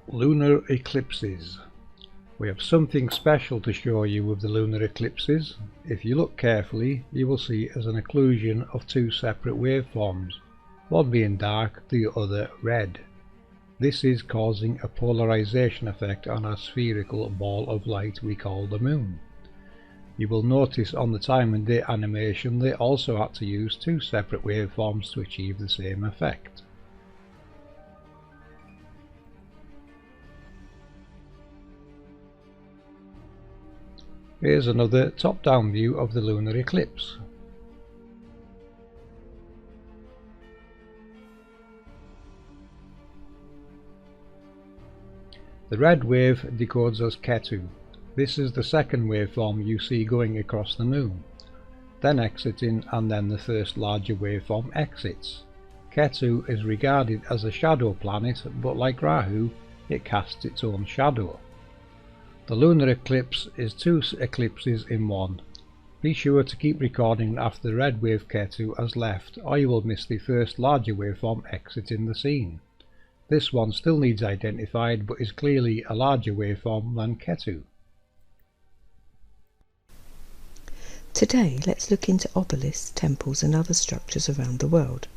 Lunar eclipses. We have something special to show you with the lunar eclipses. If you look carefully, you will see it as an occlusion of 2 separate waveforms. one being dark, the other red. This is causing a polarization effect on our spherical ball of light we call the moon. You will notice on the time and date animation they also had to use two separate waveforms to achieve the same effect. Here's another top-down view of the lunar eclipse. The red wave decodes as Ketu. This is the second waveform you see going across the moon, then exiting, and then the first larger waveform exits. Ketu is regarded as a shadow planet, but like Rahu, it casts its own shadow. The lunar eclipse is two eclipses in one. Be sure to keep recording after the red wave Ketu has left, or you will miss the first larger waveform exiting the scene. This one still needs identified, but is clearly a larger waveform than Ketu. Today, let's look into obelisks, temples and other structures around the world.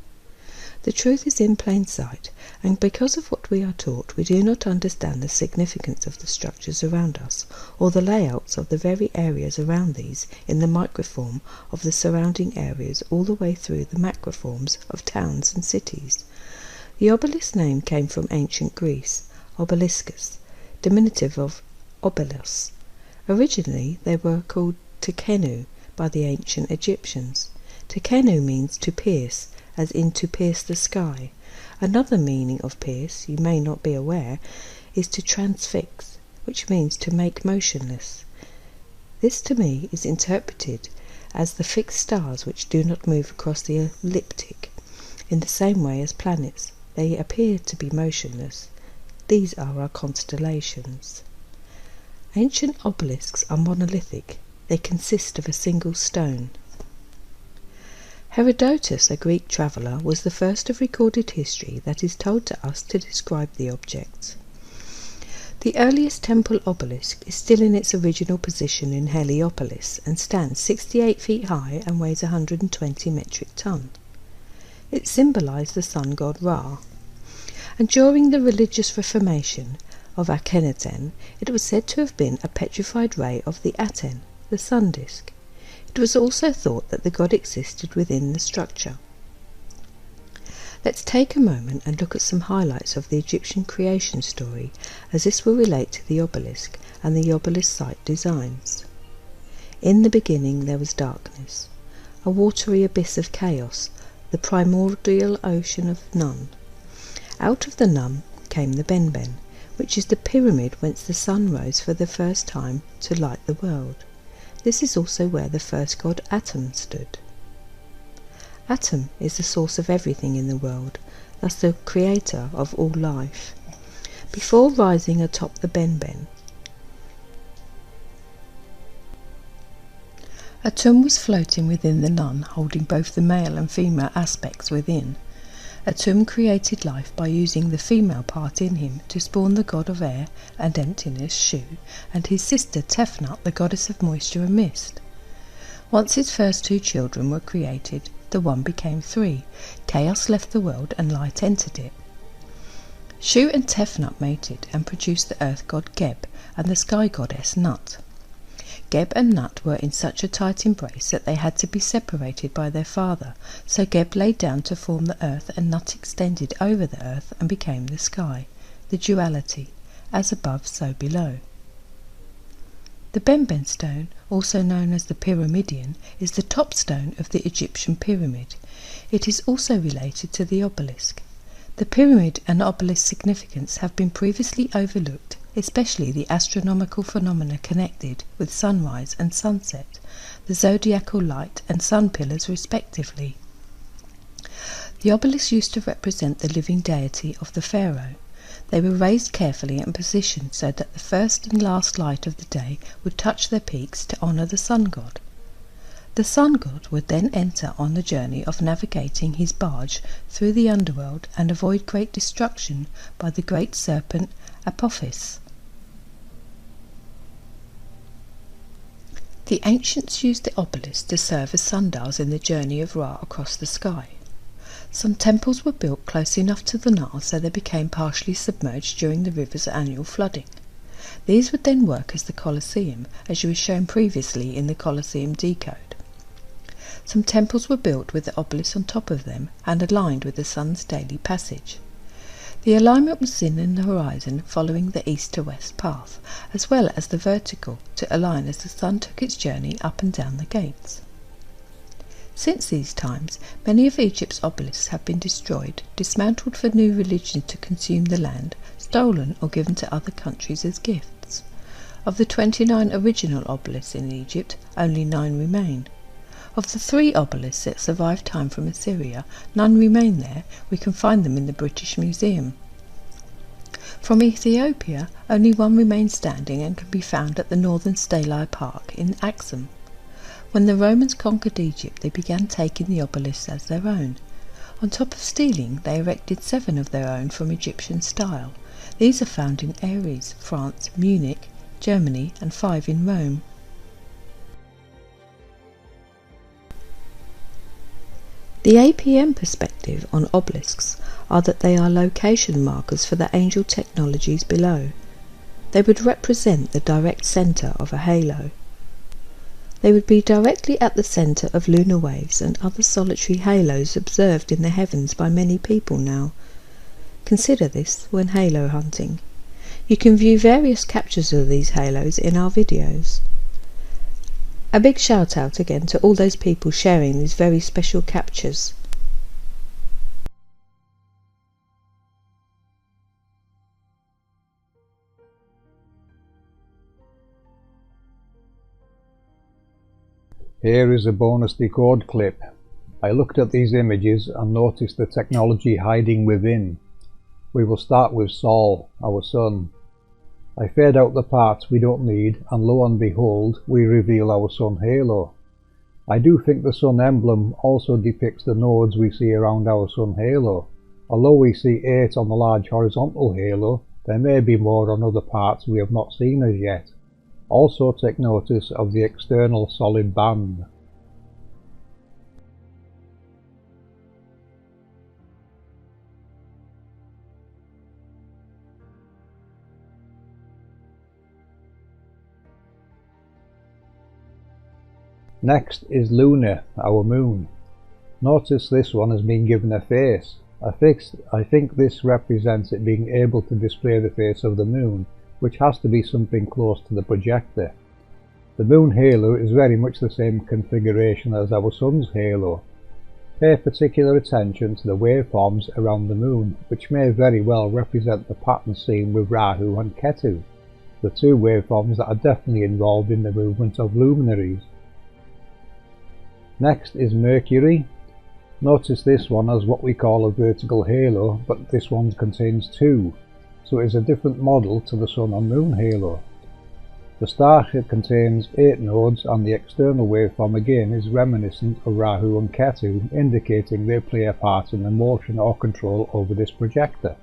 The truth is in plain sight, and because of what we are taught, we do not understand the significance of the structures around us, or the layouts of the very areas around these in the microform of the surrounding areas all the way through the macroforms of towns and cities. The obelisk name came from ancient Greece, obeliscus, diminutive of obelos. Originally they were called tekenu by the ancient Egyptians. Tekenu means to pierce, as in to pierce the sky. Another meaning of pierce, you may not be aware, is to transfix, which means to make motionless. This to me is interpreted as the fixed stars which do not move across the ecliptic. In the same way as planets, they appear to be motionless. These are our constellations. Ancient obelisks are monolithic. They consist of a single stone. Herodotus, a Greek traveller, was the first of recorded history that is told to us to describe the objects. The earliest temple obelisk is still in its original position in Heliopolis and stands 68 feet high and weighs 120 metric ton. It symbolised the sun god Ra, and during the religious reformation of Akhenaten, it was said to have been a petrified ray of the Aten, the sun disk. It was also thought that the god existed within the structure. Let's take a moment and look at some highlights of the Egyptian creation story, as this will relate to the obelisk and the obelisk site designs. In the beginning there was darkness, a watery abyss of chaos, the primordial ocean of Nun. Out of the Nun came the Benben, which is the pyramid whence the sun rose for the first time to light the world. This is also where the first god Atum stood. Atum is the source of everything in the world, thus the creator of all life. Before rising atop the Benben, Atum was floating within the Nun, holding both the male and female aspects within. Atum created life by using the female part in him to spawn the god of air and emptiness, Shu, and his sister Tefnut, the goddess of moisture and mist. Once his first two children were created, the one became three. Chaos left the world and light entered it. Shu and Tefnut mated and produced the earth god Geb and the sky goddess Nut. Geb and Nut were in such a tight embrace that they had to be separated by their father, so Geb laid down to form the earth and Nut extended over the earth and became the sky, the duality, as above so below. The Benben stone, also known as the Pyramidion, is the top stone of the Egyptian pyramid. It is also related to the obelisk. The pyramid and obelisk significance have been previously overlooked, especially the astronomical phenomena connected with sunrise and sunset, the zodiacal light and sun pillars respectively. The obelisks used to represent the living deity of the pharaoh. They were raised carefully and positioned so that the first and last light of the day would touch their peaks to honour the sun god. The sun god would then enter on the journey of navigating his barge through the underworld and avoid great destruction by the great serpent Apophis. The ancients used the obelisks to serve as sundials in the journey of Ra across the sky. Some temples were built close enough to the Nile so they became partially submerged during the river's annual flooding. These would then work as the Colosseum, as was shown previously in the Colosseum decode. Some temples were built with the obelisk on top of them and aligned with the sun's daily passage. The alignment was seen in the horizon following the east to west path, as well as the vertical to align as the sun took its journey up and down the gates. Since these times, many of Egypt's obelisks have been destroyed, dismantled for new religions to consume the land, stolen or given to other countries as gifts. Of the 29 original obelisks in Egypt, only 9 remain. Of the 3 obelisks that survived time from Assyria, none remain there. We can find them in the British Museum. From Ethiopia, only one remains standing and can be found at the northern Stelae Park in Axum. When the Romans conquered Egypt, they began taking the obelisks as their own. On top of stealing, they erected 7 of their own from Egyptian style. These are found in Aries, France, Munich, Germany, and 5 in Rome. The APM perspective on obelisks are that they are location markers for the angel technologies below. They would represent the direct centre of a halo. They would be directly at the centre of lunar waves and other solitary halos observed in the heavens by many people now. Consider this when halo hunting. You can view various captures of these halos in our videos. A big shout out again to all those people sharing these very special captures. Here is a bonus decode clip. I looked at these images and noticed the technology hiding within. We will start with Sol, our sun. I fade out the parts we don't need, and lo and behold, we reveal our sun halo. I do think the sun emblem also depicts the nodes we see around our sun halo. Although we see 8 on the large horizontal halo, there may be more on other parts we have not seen as yet. Also take notice of the external solid band. Next is Luna, our moon. Notice this one has been given a face. I think this represents it being able to display the face of the moon, which has to be something close to the projector. The moon halo is very much the same configuration as our sun's halo. Pay particular attention to the waveforms around the moon, which may very well represent the pattern seen with Rahu and Ketu, the 2 waveforms that are definitely involved in the movement of luminaries. Next is Mercury. Notice this one has what we call a vertical halo, but this one contains 2, so it is a different model to the Sun and Moon halo. The star contains 8 nodes, and the external waveform again is reminiscent of Rahu and Ketu, indicating they play a part in the motion or control over this projector.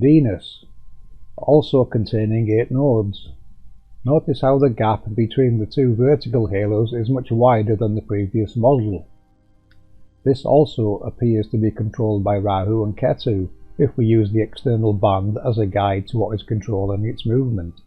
Venus, also containing 8 nodes. Notice how the gap between the 2 vertical halos is much wider than the previous model. This also appears to be controlled by Rahu and Ketu, if we use the external band as a guide to what is controlling its movement.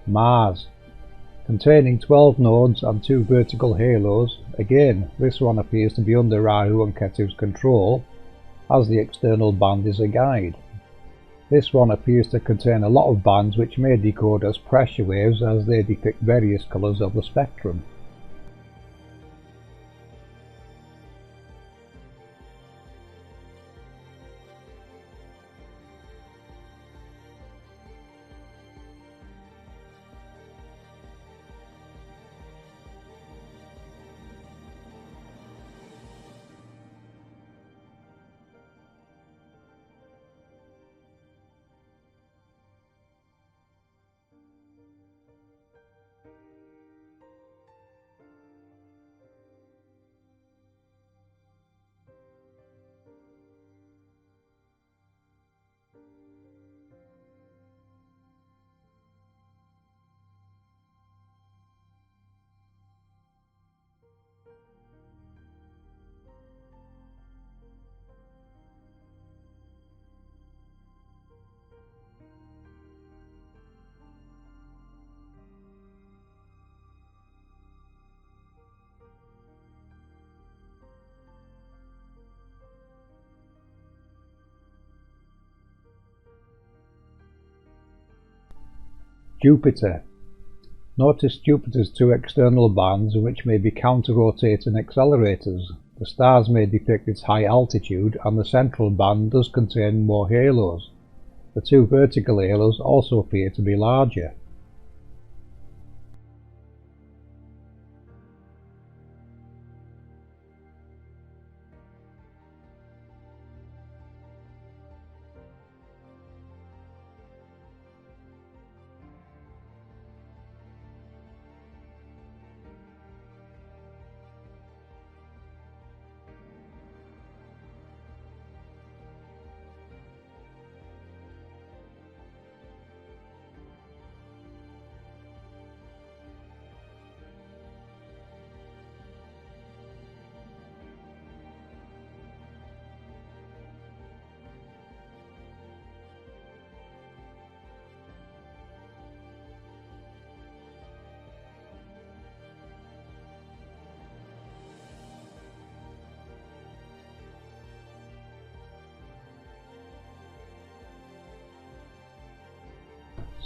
Mars, containing 12 nodes and 2 vertical halos. Again, this one appears to be under Rahu and Ketu's control, as the external band is a guide. This one appears to contain a lot of bands which may decode as pressure waves, as they depict various colours of the spectrum. Jupiter. Notice Jupiter's 2 external bands, which may be counter-rotating accelerators. The stars may depict its high altitude, and the central band does contain more halos. The 2 vertical halos also appear to be larger.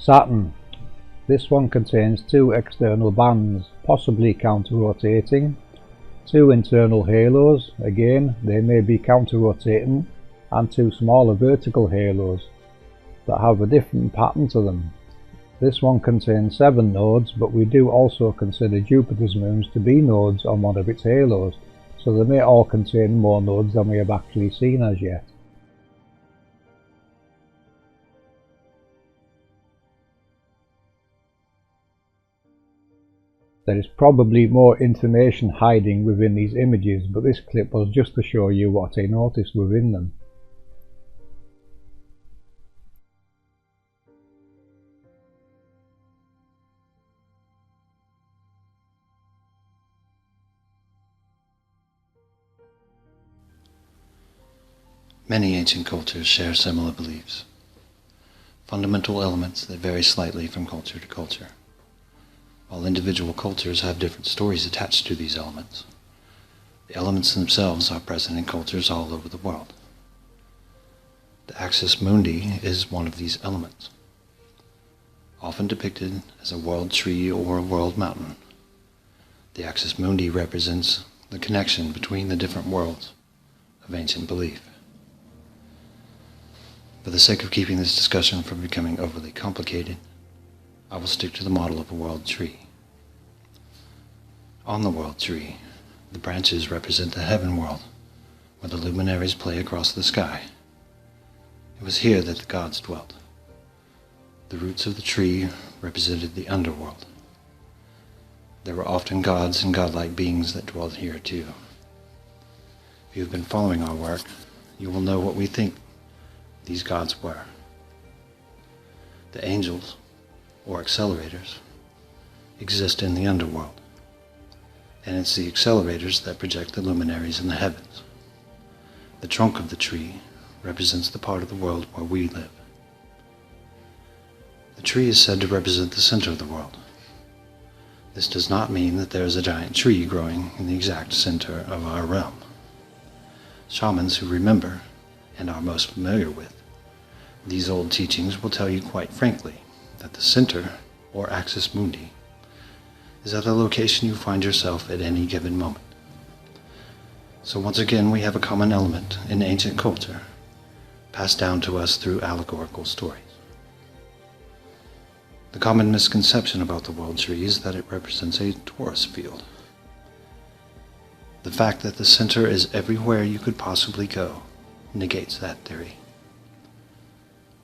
Saturn. This one contains 2 external bands, possibly counter-rotating, 2 internal halos, again they may be counter-rotating, and 2 smaller vertical halos that have a different pattern to them. This one contains 7 nodes, but we do also consider Jupiter's moons to be nodes on one of its halos, so they may all contain more nodes than we have actually seen as yet. There is probably more information hiding within these images, but this clip was just to show you what I noticed within them. Many ancient cultures share similar beliefs, fundamental elements that vary slightly from culture to culture. While individual cultures have different stories attached to these elements, the elements themselves are present in cultures all over the world. The axis mundi is one of these elements, often depicted as a world tree or a world mountain. The axis mundi represents the connection between the different worlds of ancient belief. For the sake of keeping this discussion from becoming overly complicated, I will stick to the model of a world tree. On the world tree, the branches represent the heaven world, where the luminaries play across the sky. It was here that the gods dwelt. The roots of the tree represented the underworld. There were often gods and godlike beings that dwelled here too. If you have been following our work, you will know what we think these gods were. The angels, or accelerators, exist in the underworld, and it's the accelerators that project the luminaries in the heavens. The trunk of the tree represents the part of the world where we live. The tree is said to represent the center of the world. This does not mean that there is a giant tree growing in the exact center of our realm. Shamans who remember, and are most familiar with, these old teachings will tell you quite frankly that the center, or axis mundi, is at the location you find yourself at any given moment. So once again we have a common element in ancient culture, passed down to us through allegorical stories. The common misconception about the world tree is that it represents a Taurus field. The fact that the center is everywhere you could possibly go negates that theory.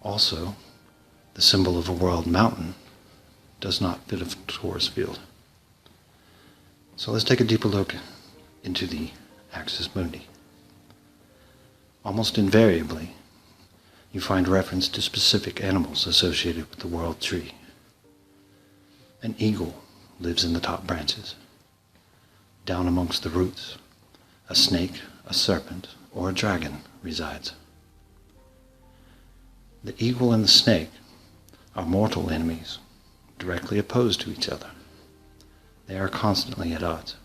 Also, the symbol of a world mountain does not fit a Taurus field. So let's take a deeper look into the axis mundi. Almost invariably, you find reference to specific animals associated with the world tree. An eagle lives in the top branches. Down amongst the roots, a snake, a serpent, or a dragon resides. The eagle and the snake are mortal enemies, directly opposed to each other. They are constantly at odds.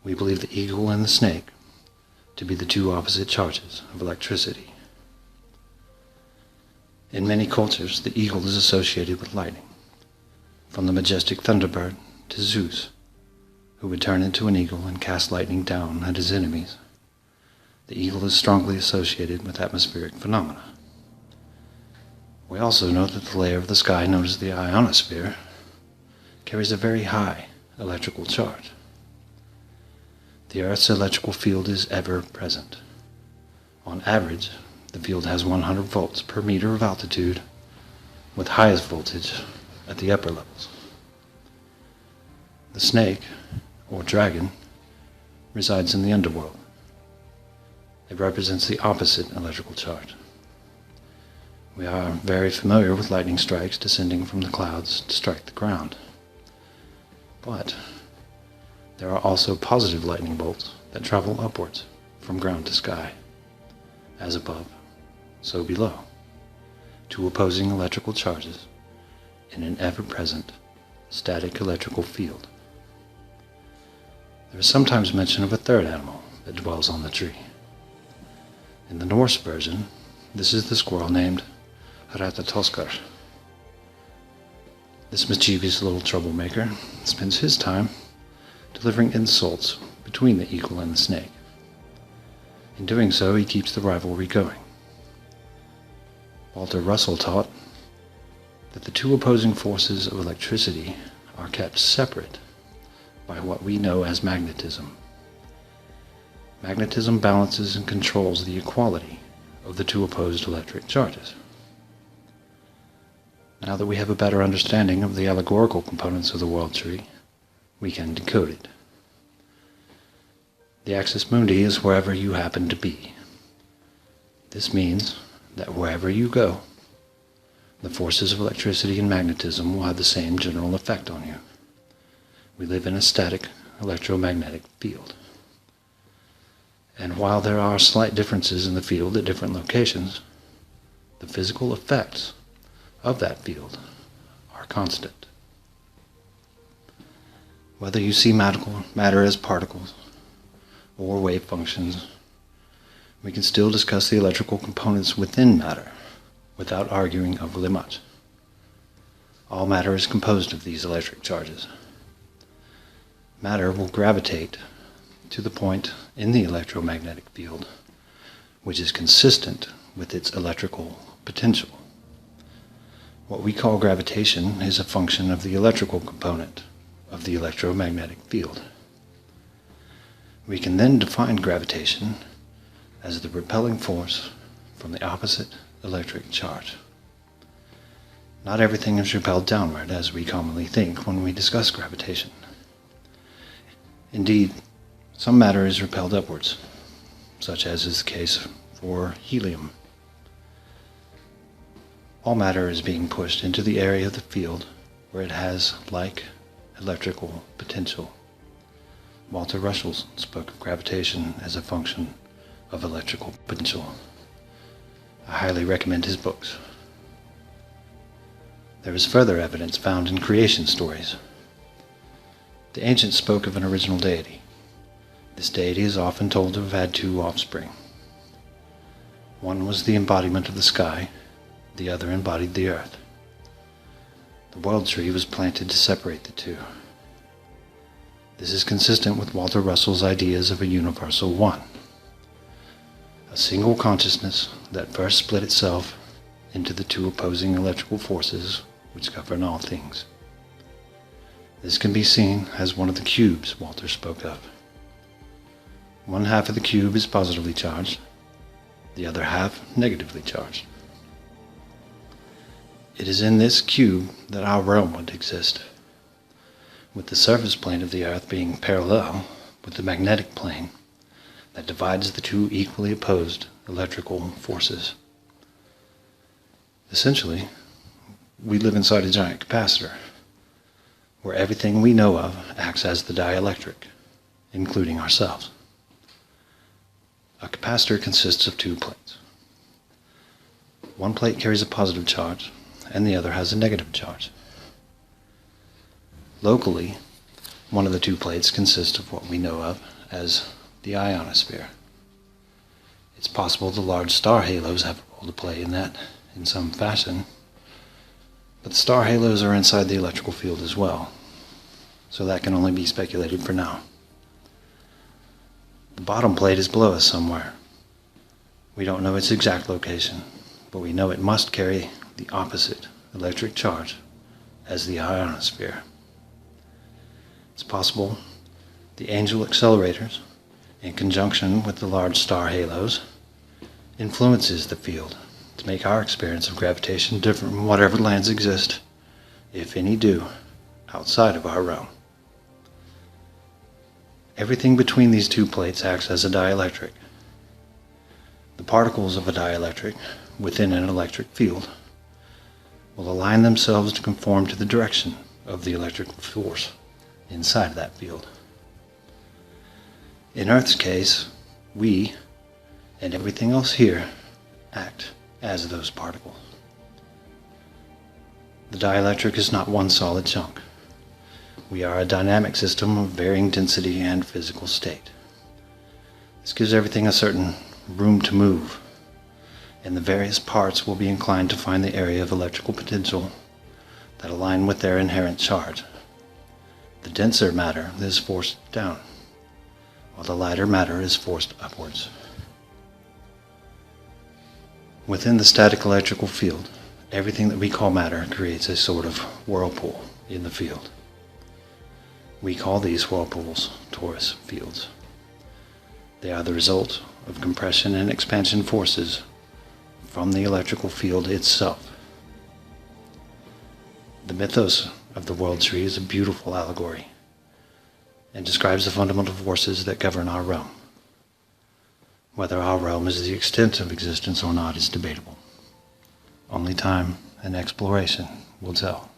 We believe the eagle and the snake to be the two opposite charges of electricity. In many cultures, the eagle is associated with lightning, from the majestic thunderbird to Zeus, who would turn into an eagle and cast lightning down at his enemies. The eagle is strongly associated with atmospheric phenomena. We also know that the layer of the sky known as the ionosphere carries a very high electrical charge. The Earth's electrical field is ever present. On average, the field has 100 volts per meter of altitude, with highest voltage at the upper levels. The snake, or dragon, resides in the underworld. It represents the opposite electrical charge. We are very familiar with lightning strikes descending from the clouds to strike the ground. But there are also positive lightning bolts that travel upwards from ground to sky, as above, so below, two opposing electrical charges in an ever-present static electrical field. There is sometimes mention of a third animal that dwells on the tree. In the Norse version, this is the squirrel named Ratatoskar. This mischievous little troublemaker spends his time delivering insults between the eagle and the snake. In doing so, he keeps the rivalry going. Walter Russell taught that the two opposing forces of electricity are kept separate by what we know as magnetism. Magnetism balances and controls the equality of the two opposed electric charges. Now that we have a better understanding of the allegorical components of the world tree, we can decode it. The axis mundi is wherever you happen to be. This means that wherever you go, the forces of electricity and magnetism will have the same general effect on you. We live in a static electromagnetic field. And while there are slight differences in the field at different locations, the physical effects of that field are constant. Whether you see matter as particles or wave functions, we can still discuss the electrical components within matter without arguing overly much. All matter is composed of these electric charges. Matter will gravitate to the point in the electromagnetic field which is consistent with its electrical potential. What we call gravitation is a function of the electrical component of the electromagnetic field. We can then define gravitation as the repelling force from the opposite electric charge. Not everything is repelled downward as we commonly think when we discuss gravitation. Indeed, some matter is repelled upwards, such as is the case for helium. All matter is being pushed into the area of the field where it has like electrical potential. Walter Russell spoke of gravitation as a function of electrical potential. I highly recommend his books. There is further evidence found in creation stories. The ancients spoke of an original deity. This deity is often told to have had two offspring. One was the embodiment of the sky, the other embodied the earth. The world tree was planted to separate the two. This is consistent with Walter Russell's ideas of a universal one, a single consciousness that first split itself into the two opposing electrical forces which govern all things. This can be seen as one of the cubes Walter spoke of. One half of the cube is positively charged, the other half negatively charged. It is in this cube that our realm would exist, with the surface plane of the Earth being parallel with the magnetic plane that divides the two equally opposed electrical forces. Essentially, we live inside a giant capacitor, where everything we know of acts as the dielectric, including ourselves. A capacitor consists of two plates. One plate carries a positive charge, and the other has a negative charge. Locally, one of the two plates consists of what we know of as the ionosphere. It's possible the large star halos have a role to play in that in some fashion, but the star halos are inside the electrical field as well, so that can only be speculated for now. The bottom plate is below us somewhere. We don't know its exact location, but we know it must carry the opposite electric charge as the ionosphere. It's possible the Angel accelerators, in conjunction with the large star halos, influences the field to make our experience of gravitation different from whatever lands exist, if any do, outside of our realm. Everything between these two plates acts as a dielectric. The particles of a dielectric within an electric field will align themselves to conform to the direction of the electrical force inside that field. In Earth's case, we and everything else here act as those particles. The dielectric is not one solid chunk. We are a dynamic system of varying density and physical state. This gives everything a certain room to move, and the various parts will be inclined to find the area of electrical potential that align with their inherent charge. The denser matter is forced down, while the lighter matter is forced upwards. Within the static electrical field, everything that we call matter creates a sort of whirlpool in the field. We call these whirlpools torus fields. They are the result of compression and expansion forces from the electrical field itself. The mythos of the world tree is a beautiful allegory and describes the fundamental forces that govern our realm. Whether our realm is the extent of existence or not is debatable. Only time and exploration will tell.